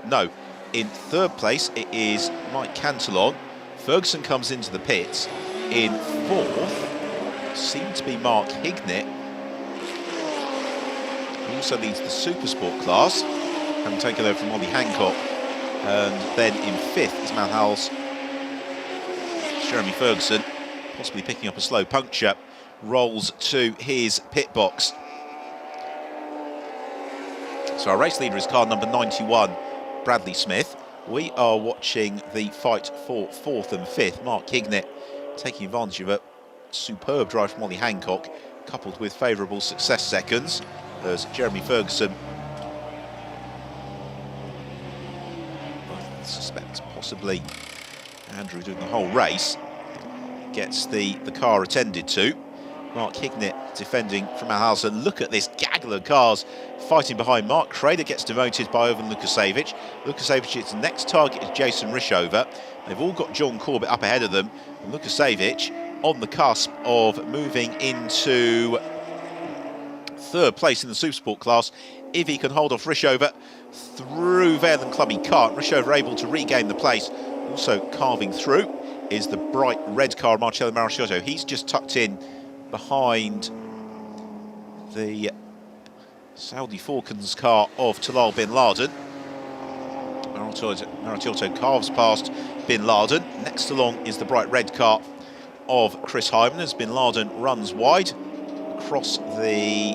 No, in third place it is Mike Cantillon. Ferguson comes into the pits. In fourth seemed to be Mark Hignett. He also leads the Supersport class, having taken over from Ollie Hancock. And then in fifth is Manhal's Jeremy Ferguson, possibly picking up a slow puncture, rolls to his pit box. So our race leader is car number 91, Bradley Smith. We are watching the fight for fourth and fifth. Mark Hignett taking advantage of a superb drive from Ollie Hancock, coupled with favourable success seconds, as Jeremy Ferguson, I suspect possibly Andrew doing the whole race, gets the car attended to. Mark Hignett defending from Alhausen. Look at this gaggle of cars fighting behind. Mark Crader gets demoted by Ivan Lukasevich. Lukasevic's next target is Jason Rishover. They've all got John Corbett up ahead of them. And Lukasevich on the cusp of moving into third place in the Supersport class. If he can hold off Rishover through Vale and Club, he can't. Rishover able to regain the place. Also carving through is the bright red car, Marcello Maracciotto. He's just tucked in behind the Saudi Falcons car of Talal Bin Laden. Maracciotto carves past Bin Laden. Next along is the bright red car of Chris Hyman as Bin Laden runs wide across the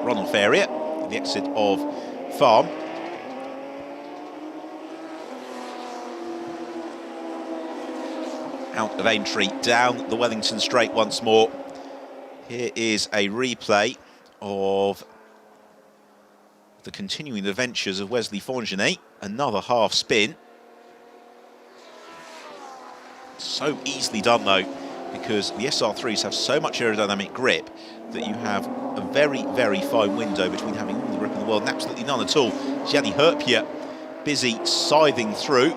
runoff area, the exit of Farm. Out of entry, down the Wellington Straight once more. Here is a replay of the continuing adventures of Wesley Fongenet. Another half spin. So easily done though, because the SR3s have so much aerodynamic grip that you have a very, very fine window between having all the grip in the world and absolutely none at all. Gianni Herpia busy scything through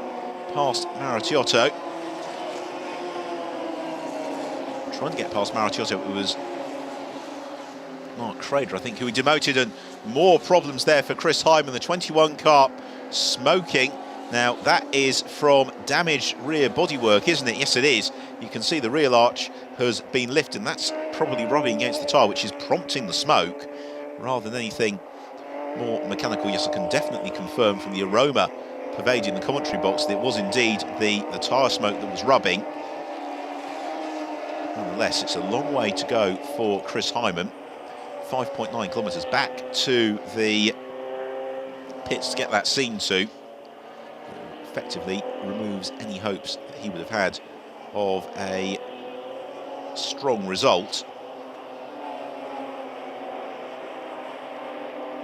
past Maracciotto. Trying to get past Maracciotto, it was Mark Crader, I think, who he demoted, and more problems there for Chris Hyman. The 21 car smoking. Now, that is from damaged rear bodywork, isn't it? Yes, it is. You can see the rear arch has been lifted, and that's probably rubbing against the tyre, which is prompting the smoke, rather than anything more mechanical. Yes, I can definitely confirm from the aroma pervading the commentary box that it was indeed the tyre smoke that was rubbing. Nonetheless, it's a long way to go for Chris Hyman. 5.9 kilometres back to the pits to get that scene to. Effectively removes any hopes that he would have had of a strong result.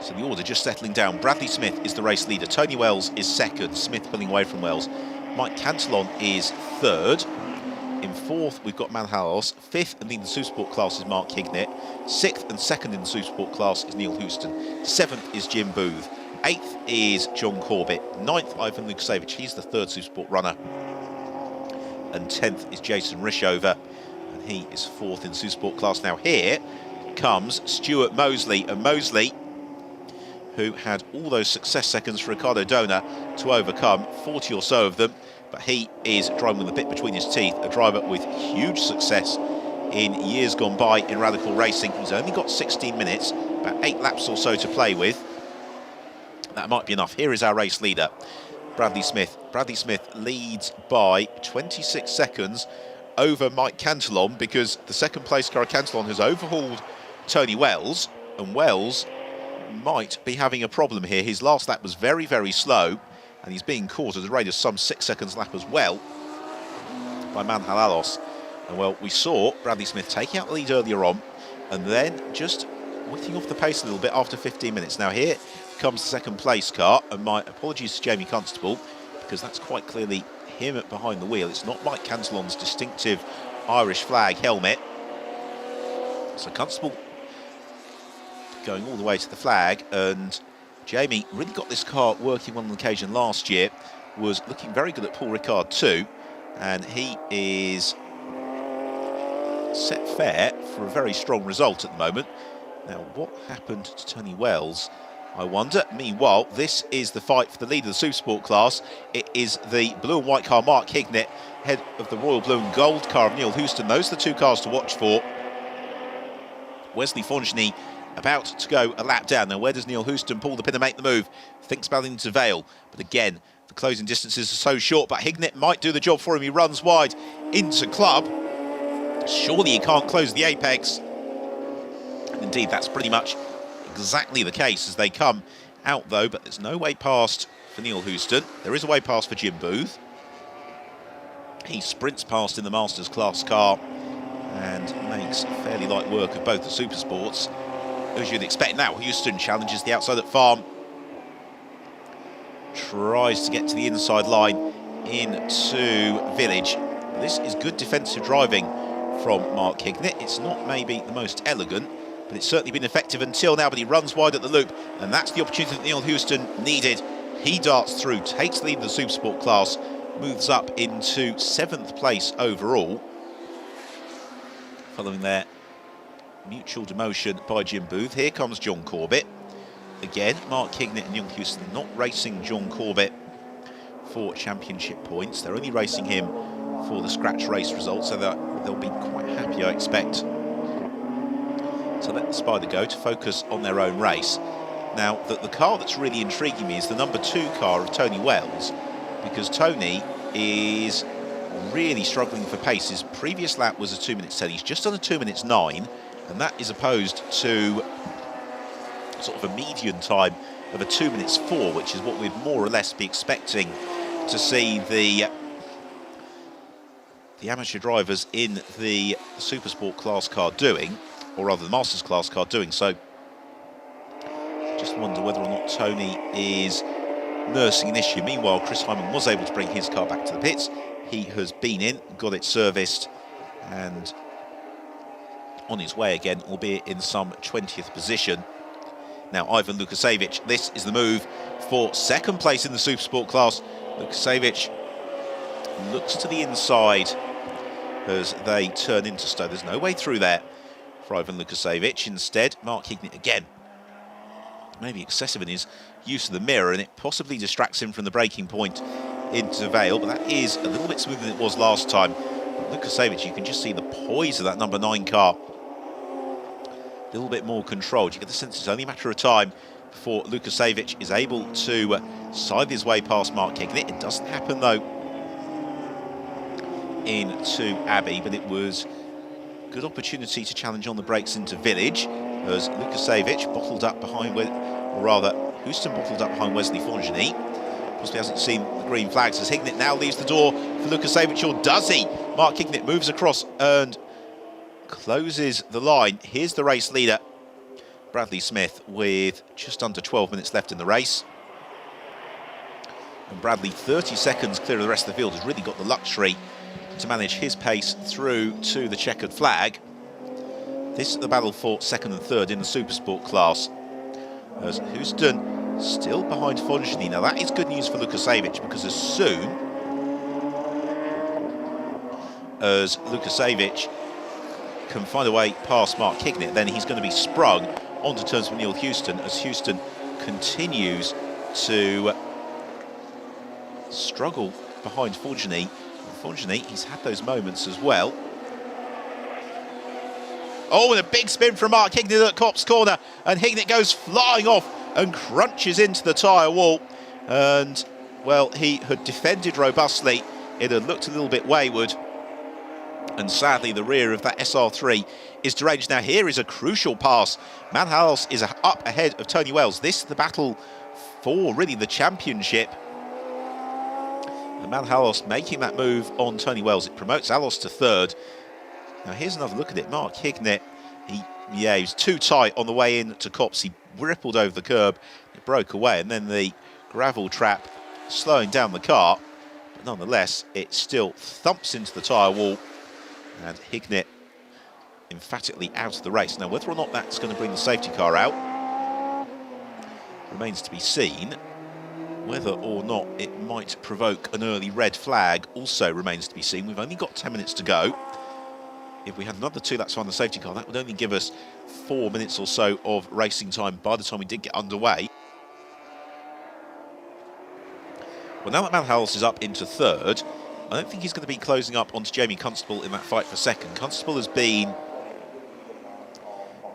So the order just settling down. Bradley Smith is the race leader. Tony Wells is second. Smith pulling away from Wells. Mike Cantillon is third. In fourth, we've got Manhalos. Fifth and leading the Supersport class is Mark Hignett. Sixth and second in the Supersport class is Neil Houston. Seventh is Jim Booth. Eighth is John Corbett. Ninth, Ivan Lukasevich. He's the third Supersport runner. And 10th is Jason Rishover. And he is fourth in Supersport class. Now here comes Stuart Mosley. And Mosley, who had all those success seconds for Ricardo Dona to overcome, 40 or so of them, but he is driving with a bit between his teeth, a driver with huge success in years gone by in radical racing. He's only got 16 minutes, about 8 laps or so to play with. That might be enough. Here is our race leader, Bradley Smith. Bradley Smith leads by 26 seconds over Mike Cantillon, because the second place car Cantillon has overhauled Tony Wells, and Wells might be having a problem here. His last lap was very, very slow, and he's being caught at a rate of some 6 seconds lap as well by Manhalalos. And well, we saw Bradley Smith taking out the lead earlier on, and then just whipping off the pace a little bit after 15 minutes. Now here comes the second place car, and my apologies to Jamie Constable, because that's quite clearly him behind the wheel. It's not Mike Cantillon's distinctive Irish flag helmet. So Constable going all the way to the flag, and Jamie really got this car working on occasion last year, was looking very good at Paul Ricard too, and he is set fair for a very strong result at the moment. Now, what happened to Tony Wells, I wonder? Meanwhile, this is the fight for the lead of the Supersport class. It is the blue and white car, Mark Hignett, head of the Royal Blue and Gold car of Neil Houston. Those are the two cars to watch for. Wesley Fongenay about to go a lap down. Now, where does Neil Houston pull the pin and make the move? Thinks about into Vale, but again, the closing distances are so short, but Hignett might do the job for him. He runs wide into Club. Surely he can't close the apex. And indeed, that's pretty much exactly the case as they come out, though, but there's no way past for Neil Houston. There is a way past for Jim Booth. He sprints past in the Masters class car and makes fairly light work of both the Supersports, as you'd expect. Now Houston challenges the outside at Farm, tries to get to the inside line into Village. This is good defensive driving from Mark Hignett. It's not maybe the most elegant, but it's certainly been effective until now. But he runs wide at the loop, and that's the opportunity that Neil Houston needed. He darts through, takes the lead of the Supersport class, moves up into 7th place overall, following their mutual demotion by Jim Booth. Here comes John Corbett. Again, Mark Hignett and Neil Houston not racing John Corbett for championship points. They're only racing him for the scratch race results, so that they'll be quite happy, I expect, to let the Spider go to focus on their own race. Now, the car that's really intriguing me is the number 2 car of Tony Wells, because Tony is really struggling for pace. His previous lap was a 2 minutes 10. He's just on a 2 minutes 9, and that is opposed to sort of a median time of a 2 minutes 4, which is what we'd more or less be expecting to see the amateur drivers in the Supersport class car doing, or rather the Masters class car doing. So just wonder whether or not Tony is nursing an issue. Meanwhile, Chris Hyman was able to bring his car back to the pits. He has been in, got it serviced, and on his way again, albeit in some 20th position. Now, Ivan Lukasevich, this is the move for 2nd place in the Supersport class. Lukasevich looks to the inside as they turn into Stowe. There's no way through there for Ivan Lukasevich. Instead, Mark Hignett again, maybe excessive in his use of the mirror, and it possibly distracts him from the braking point into Vale, but that is a little bit smoother than it was last time. But Lukasevich, you can just see the poise of that number 9 car. A little bit more controlled. You get the sense it's only a matter of time before Lukasevich is able to scythe his way past Mark Kignett. It doesn't happen, though, into Abbey, but it was a good opportunity to challenge on the brakes into Village, as Lukasevich bottled up behind, or rather, Houston bottled up behind Wesley Fonjani. Possibly hasn't seen the green flags as Hignett now leaves the door for Lukasevich, or does he? Mark Hignett moves across and closes the line. Here's the race leader, Bradley Smith, with just under 12 minutes left in the race. And Bradley, 30 seconds clear of the rest of the field, has really got the luxury to manage his pace through to the checkered flag. This is the battle for second and third in the Supersport class, as Houston still behind Fonjani. Now that is good news for Lukasevich, because as soon as Lukasevich can find a way past Mark Kignett, then he's going to be sprung onto terms with Neil Houston, as Houston continues to struggle behind Fonjani. Fonjani, he's had those moments as well. Oh, and a big spin from Mark Hignett at Copse Corner, and Hignett goes flying off and crunches into the tyre wall. And, well, he had defended robustly. It had looked a little bit wayward, and sadly the rear of that SR3 is deranged. Now here is a crucial pass. Manhaus is up ahead of Tony Wells. This is the battle for really the championship. And Manhaus making that move on Tony Wells. It promotes Alos to third. Now here's another look at it. Mark Hignett, he was too tight on the way in to Copse. He rippled over the curb, it broke away, and then the gravel trap slowing down the car. But nonetheless, it still thumps into the tyre wall, and Hignett emphatically out of the race. Now whether or not that's going to bring the safety car out remains to be seen. Whether or not it might provoke an early red flag also remains to be seen. We've only got 10 minutes to go. If we had another 2 laps on the safety car, that would only give us 4 minutes or so of racing time by the time we did get underway. Well, now that Manhaus is up into third, I don't think he's going to be closing up onto Jamie Constable in that fight for second. Constable has been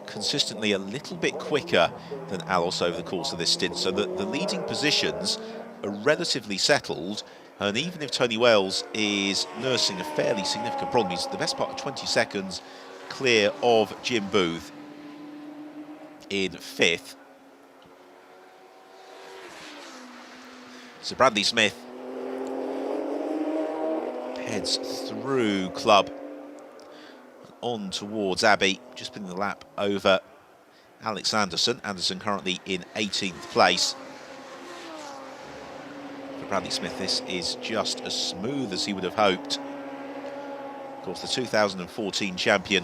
consistently a little bit quicker than Alos over the course of this stint, so that the leading positions are relatively settled. And even if Tony Wells is nursing a fairly significant problem, he's the best part of 20 seconds clear of Jim Booth in fifth. So Bradley Smith heads through Club on towards Abbey, just putting the lap over Alex Anderson. Anderson currently in 18th place. For Bradley Smith, this is just as smooth as he would have hoped. Of course, the 2014 champion.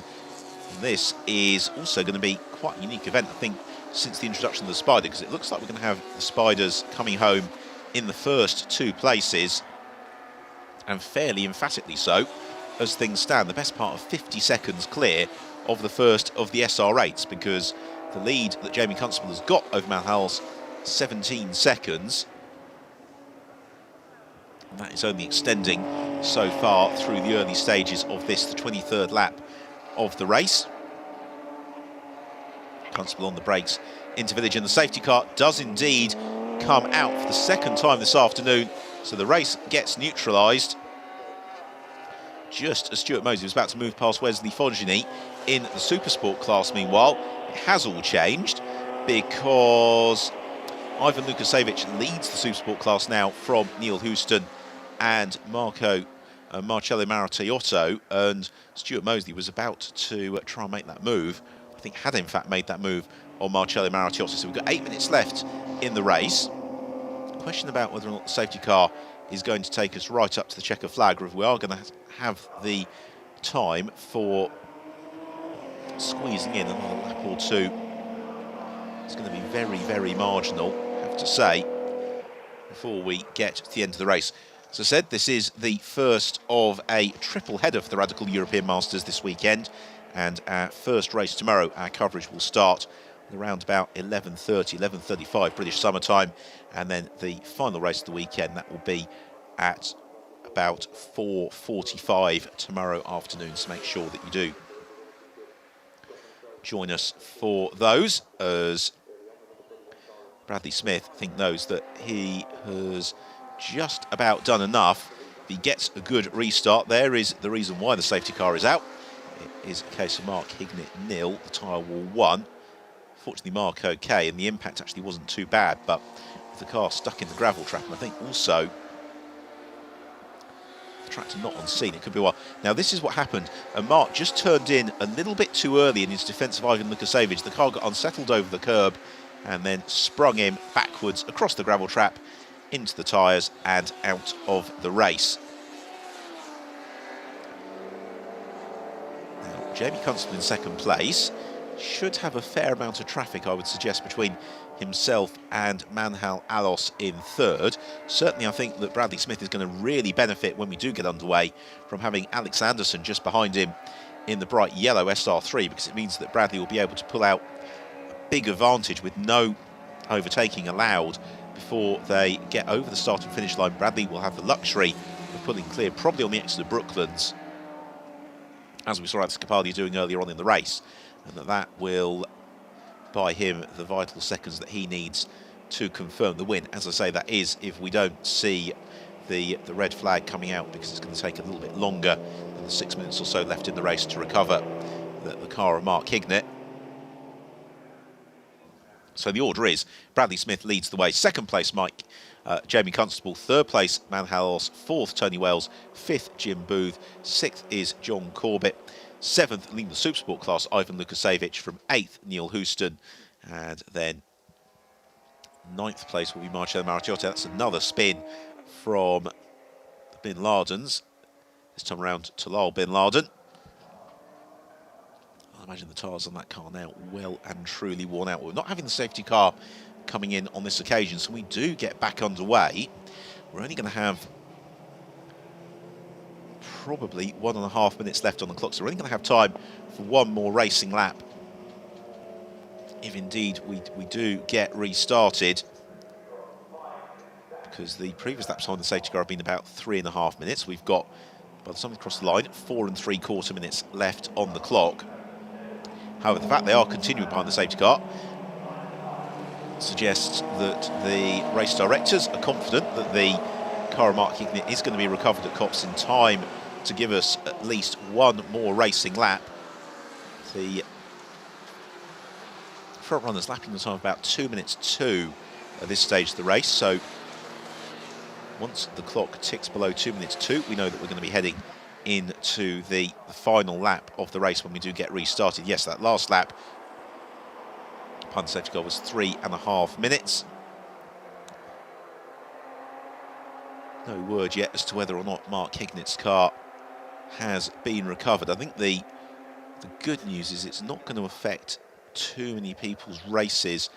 And this is also going to be quite a unique event, I think, since the introduction of the Spider, because it looks like we're going to have the Spiders coming home in the first 2 places, and fairly emphatically so. As things stand, the best part of 50 seconds clear of the first of the SR8s, because the lead that Jamie Constable has got over Manhaus, 17 seconds. And that is only extending so far through the early stages of this, the 23rd lap of the race. Constable on the brakes into Village, and the safety car does indeed come out for the second time this afternoon. So the race gets neutralised just as Stuart Mosley was about to move past Wesley Fonjani in the Supersport class. Meanwhile, it has all changed, because Ivan Lukasevich leads the Supersport class now from Neil Houston and Marcello Maratiotto, and Stuart Mosley was about to try and make that move. I think had in fact made that move on Marcello Maratiotto. So we've got 8 minutes left in the race. Question about whether or not the safety car is going to take us right up to the checker flag, or if we are going to have the time for squeezing in another lap or 2. It's going to be very, very marginal, I have to say, before we get to the end of the race. As I said, this is the first of a triple header for the Radical European Masters this weekend, and our first race tomorrow, our coverage will start around about 11:30, 11:35 British summer time, and then the final race of the weekend, that will be at about 4:45 tomorrow afternoon. So make sure that you do join us for those, as Bradley Smith, I think, knows that he has just about done enough. If he gets a good restart, there is the reason why the safety car is out. It is a case of Mark Hignett nil, the tyre wall 1. Fortunately, Mark okay, and the impact actually wasn't too bad, but the car stuck in the gravel trap, and I think also the tractor not on scene, it could be a while. Now, this is what happened. Mark just turned in a little bit too early in his defence of Ivan Lukasevich. The car got unsettled over the curb and then sprung him backwards across the gravel trap into the tyres and out of the race. Now, Jamie Constable in second place should have a fair amount of traffic, I would suggest, between himself and Manhal Alos in third. Certainly, I think that Bradley Smith is going to really benefit when we do get underway from having Alex Anderson just behind him in the bright yellow SR3, because it means that Bradley will be able to pull out a big advantage with no overtaking allowed before they get over the start and finish line. Bradley will have the luxury of pulling clear, probably on the exit of Brooklands, as we saw Alex Capaldi doing earlier on in the race, and that will buy him the vital seconds that he needs to confirm the win. As I say, that is if we don't see the red flag coming out, because it's going to take a little bit longer than the 6 minutes or so left in the race to recover the car of Mark Hignett. So the order is Bradley Smith leads the way. Second place, Jamie Constable. Third place, Manhalos. Fourth, Tony Wells. Fifth, Jim Booth. Sixth is John Corbett. Seventh, leading the Supersport class, Ivan Lukasevich. From eighth, Neil Houston. And then ninth place will be Marcello Maraciotta. That's another spin from the Bin Ladens. This time around, Talal Bin Laden. I imagine the tyres on that car now well and truly worn out. We're not having the safety car coming in on this occasion, so we do get back underway. We're only going to have probably 1.5 minutes left on the clock, so we're only going to have time for one more racing lap, if indeed we do get restarted, because the previous laps on the safety car have been about 3.5 minutes. We've got, by the time we cross the line, 4 3/4 minutes left on the clock. However, the fact they are continuing behind the safety car suggests that the race directors are confident that the car of Mark Hignett is going to be recovered at Copse in time to give us at least one more racing lap. The front runners lapping the time of about 2 minutes 2 at this stage of the race. So once the clock ticks below 2 minutes 2, we know that we're going to be heading into the final lap of the race when we do get restarted. Yes, that last lap behind the safety car was 3.5 minutes. No word yet as to whether or not Mark Hignett's car has been recovered. I think the good news is it's not going to affect too many people's races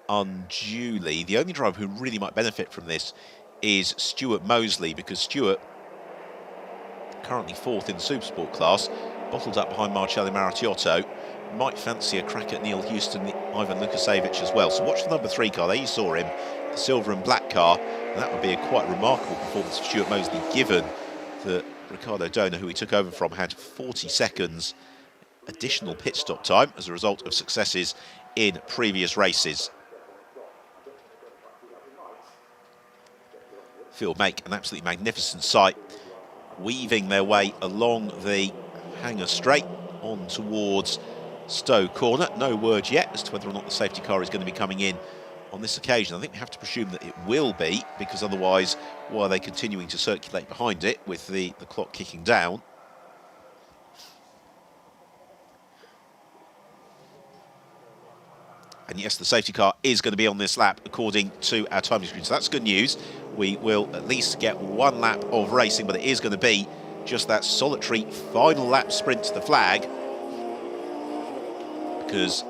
unduly. The only driver who really might benefit from this is Stuart Mosley, because Stuart, currently fourth in the Supersport class, bottled up behind Marcello Maraciotta, might fancy a crack at Neil Houston, Ivan Lukasevich as well. So watch the number 3 car. There you saw him, the silver and black car. And that would be a quite remarkable performance for Stuart Mosley, given that Ricardo Dona, who he took over from, had 40 seconds additional pit stop time as a result of successes in previous races. Field make an absolutely magnificent sight, weaving their way along the Hanger Straight on towards Stowe Corner. No word yet as to whether or not the safety car is going to be coming in on this occasion. I think we have to presume that it will be, because otherwise, why are they continuing to circulate behind it with the clock kicking down? And yes, the safety car is going to be on this lap according to our timing screen. So that's good news. We will at least get one lap of racing, but it is going to be just that solitary final lap sprint to the flag, because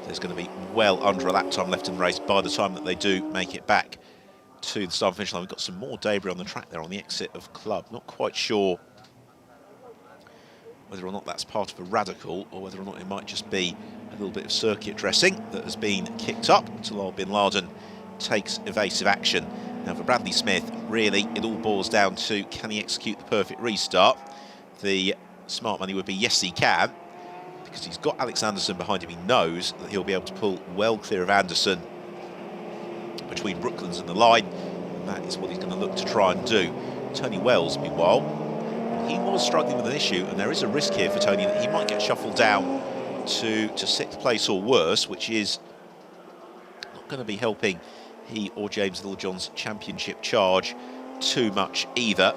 there's going to be well under a lap time left in the race by the time that they do make it back to the start and finish line. We've got some more debris on the track there on the exit of Club. Not quite sure whether or not that's part of a radical or whether or not it might just be a little bit of circuit dressing that has been kicked up until Bin Laden takes evasive action. Now for Bradley Smith, really, it all boils down to, can he execute the perfect restart? The smart money would be yes, he can, because he's got Alex Anderson behind him. He knows that he'll be able to pull well clear of Anderson between Brooklands and the line, and that is what he's going to look to try and do. Tony Wells, meanwhile, he was struggling with an issue, and there is a risk here for Tony that he might get shuffled down to 6th place or worse, which is not going to be helping he or James Littlejohn's championship charge too much either.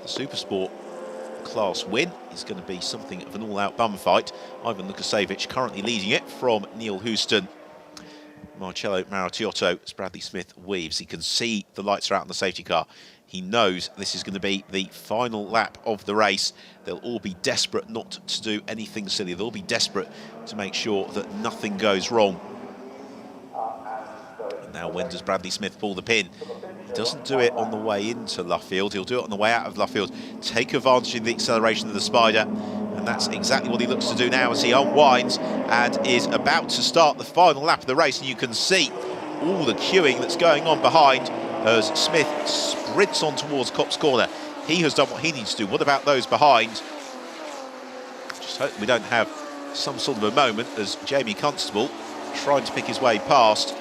The Supersport class win is going to be something of an all-out bum fight. Ivan Lukasevich currently leading it from Neil Houston. Marcello Maratiotto as Bradley Smith weaves. He can see the lights are out on the safety car. He knows this is going to be the final lap of the race. They'll all be desperate not to do anything silly. They'll all be desperate to make sure that nothing goes wrong. And now when does Bradley Smith pull the pin? He doesn't do it on the way into Luffield. He'll do it on the way out of Luffield. Take advantage of the acceleration of the Spider. And that's exactly what he looks to do now as he unwinds and is about to start the final lap of the race. And you can see all the queuing that's going on behind as Smith sprints on towards Copse Corner. He has done what he needs to do. What about those behind? Just hope we don't have some sort of a moment as Jamie Constable trying to pick his way past.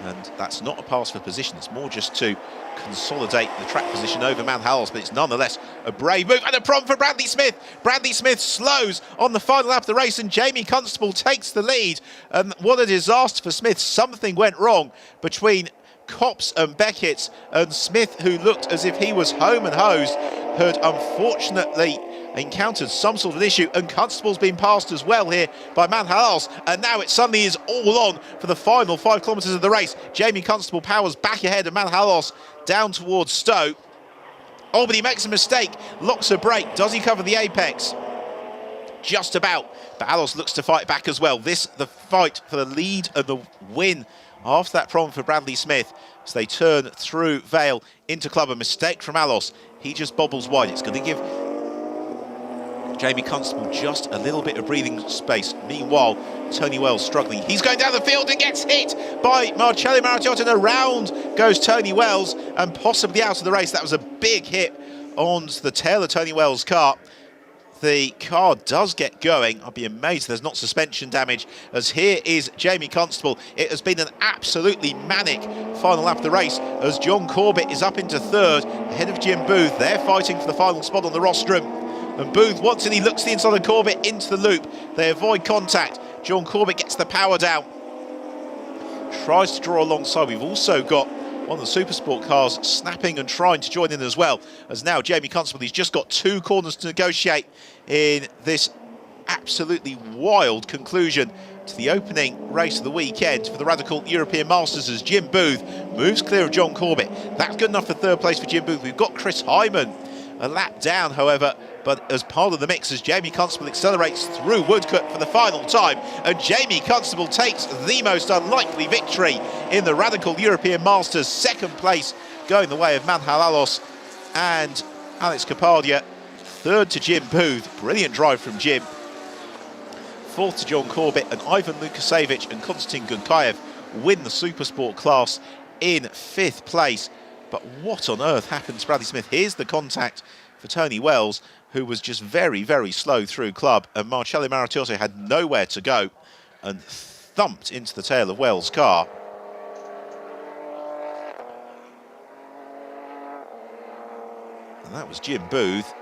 And that's not a pass for position, it's more just to consolidate the track position over Manhalos, but it's nonetheless a brave move and a problem for Bradley Smith. Bradley Smith slows on the final lap of the race and Jamie Constable takes the lead. And what a disaster for Smith. Something went wrong between Copse and Beckett, and Smith, who looked as if he was home and hosed, had unfortunately encountered some sort of an issue, and Constable's been passed as well here by Manhalos, and now it suddenly is all on for the final 5 kilometres of the race. Jamie Constable powers back ahead of Manhalos down towards Stowe. Oh, but he makes a mistake, locks a brake. Does he cover the apex? Just about, but Alos looks to fight back as well. This, the fight for the lead and the win after that problem for Bradley Smith as they turn through Vale into Club. A mistake from Alos. He just bobbles wide. It's going to give Jamie Constable just a little bit of breathing space. Meanwhile, Tony Wells struggling. He's going down the field and gets hit by Marcello Maratiotto, and around goes Tony Wells and possibly out of the race. That was a big hit on the tail of Tony Wells' car. The car does get going. I'd be amazed if there's not suspension damage, as here is Jamie Constable. It has been an absolutely manic final lap of the race as John Corbett is up into 3rd ahead of Jim Booth. They're fighting for the final spot on the rostrum, and Booth, once in, he looks to the inside of Corbett into the loop. They avoid contact. John Corbett gets the power down, tries to draw alongside. We've also got one of the Supersport cars snapping and trying to join in as well, as now Jamie Constable, he's just got 2 corners to negotiate in this absolutely wild conclusion to the opening race of the weekend for the Radical European Masters, as Jim Booth moves clear of John Corbett. That's good enough for 3rd place for Jim Booth. We've got Chris Hyman a lap down, however, but as part of the mix, as Jamie Constable accelerates through Woodcote for the final time, and Jamie Constable takes the most unlikely victory in the Radical European Masters. 2nd place going the way of Manhal Alos and Alex Kapadia. 3rd to Jim Booth. Brilliant drive from Jim. 4th to John Corbett, and Ivan Lukasevich and Konstantin Gunkayev win the Supersport class in 5th place. But what on earth happened to Bradley Smith? Here's the contact for Tony Wells, who was just very, very slow through Club, and Marcello Maratiotto had nowhere to go and thumped into the tail of Wells' car. And that was Jim Booth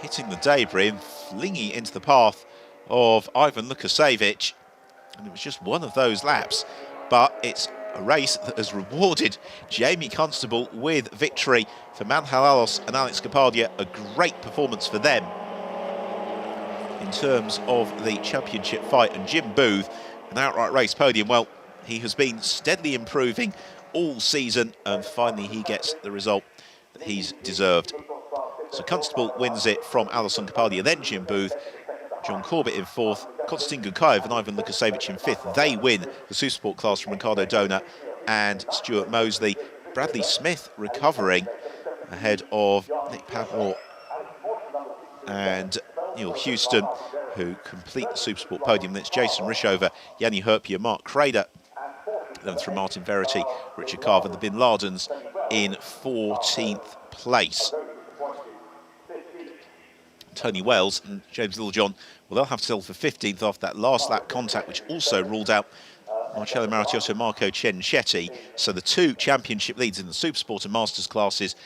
hitting the debris and flinging it into the path of Ivan Lukasevich. And it was just one of those laps, but it's a race that has rewarded Jamie Constable with victory. For Manhalalos and Alex Kapadia, a great performance for them in terms of the championship fight. And Jim Booth, an outright race podium. Well, he has been steadily improving all season, and finally he gets the result that he's deserved. So Constable wins it from Alison Kapadia, then Jim Booth, John Corbett in 4th, Konstantin Gunkayev and Ivan Lukasevich in 5th. They win the Supersport class from Ricardo Dona and Stuart Mosley. Bradley Smith recovering ahead of Nick Pavlor and Neil Houston, who complete the Supersport podium. That's Jason Rishover, Yanni Herpia, Mark Crader, then through Martin Verity, Richard Carver, the Bin Ladens in 14th place. Tony Wells and James Littlejohn, well, they'll have to settle for 15th after that last lap contact, which also ruled out Marcello Marattiotto, Marco Cenchetti. So the two championship leads in the Supersport and Masters classes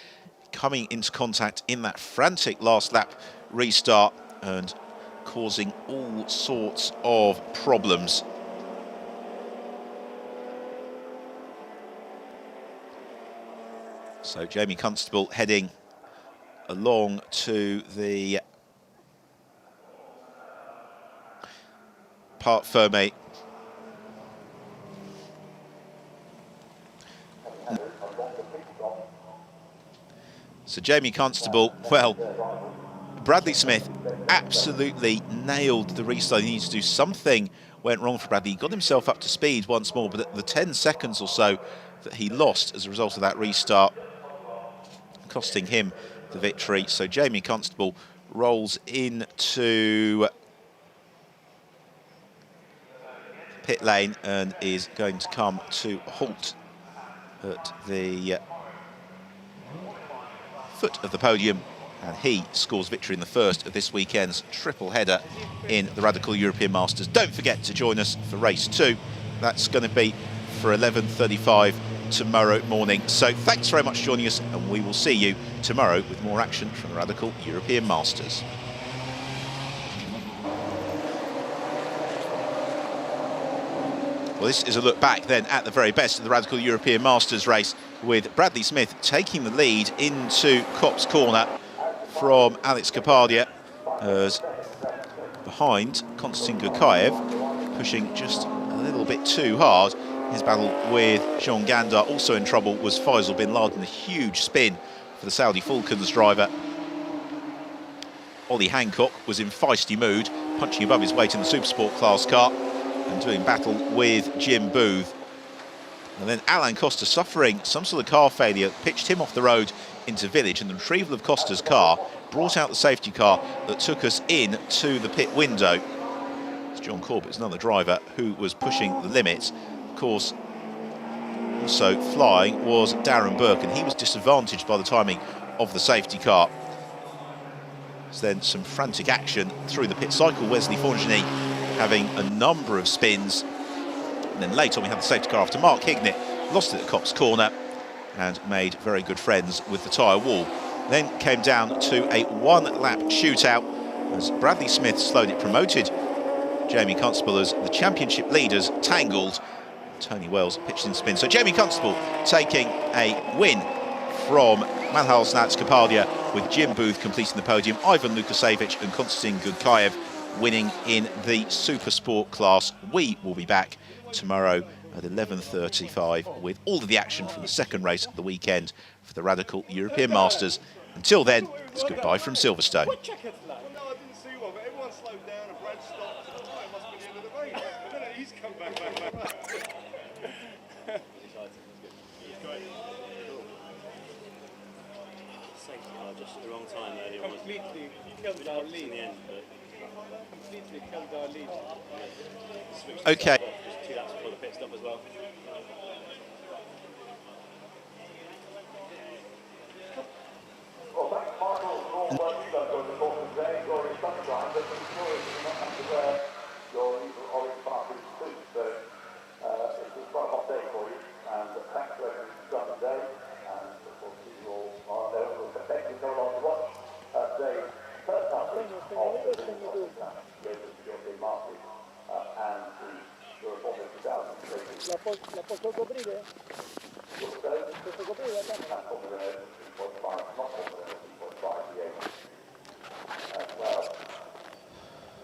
coming into contact in that frantic last lap restart and causing all sorts of problems. So Jamie Constable heading along to the Parc Fermé. So Jamie Constable, well, Bradley Smith absolutely nailed the restart. He needs to do something. Went wrong for Bradley. He got himself up to speed once more, but the 10 seconds or so that he lost as a result of that restart, costing him the victory. So Jamie Constable rolls into pit lane and is going to come to a halt at the foot of the podium, and he scores victory in the first of this weekend's triple header in the Radical European Masters. Don't forget to join us for race 2. That's going to be for 11:35 tomorrow morning. So thanks very much for joining us, and we will see you tomorrow with more action from the Radical European Masters. Well, this is a look back then at the very best of the Radical European Masters race, with Bradley Smith taking the lead into Copse Corner from Alex Kapadia, as behind Konstantin Gurkaev pushing just a little bit too hard. His battle with Jean Gandar, also in trouble, was Faisal Bin Laden, a huge spin for the Saudi Falcons driver. Ollie Hancock was in feisty mood, punching above his weight in the Supersport class car and doing battle with Jim Booth. And then Alain Costa, suffering some sort of car failure, pitched him off the road into Village, and the retrieval of Costa's car brought out the safety car that took us in to the pit window. It's John Corbett's another driver who was pushing the limits. Of course, also flying was Darren Burke, and he was disadvantaged by the timing of the safety car. So then some frantic action through the pit cycle. Wesley Forgeny having a number of spins. And then later on we had the safety car after Mark Hignett lost it at Copse Corner and made very good friends with the tyre wall. Then came down to a one-lap shootout as Bradley Smith slowed it, promoted Jamie Constable as the championship leaders tangled. Tony Wells pitched in spin. So Jamie Constable taking a win from Manhal Snats Kapadia, with Jim Booth completing the podium, Ivan Lukasevich and Konstantin Gurkaev winning in the Supersport class. We will be back tomorrow at 11:35 with all of the action from the second race of the weekend for the Radical European Masters. Until then, it's goodbye from Silverstone. Just at the wrong time earlier on. Completely killed our lead in the end, but completely killed our lead. Okay. Just 2 laps before the pit stop as well. La posso coprire? Posso coprire la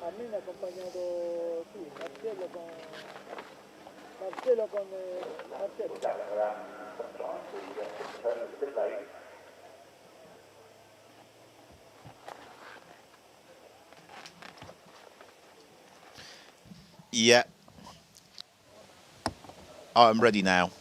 a me mi ha accompagnato qui, Marcello con Marcello. Yeah. I'm ready now.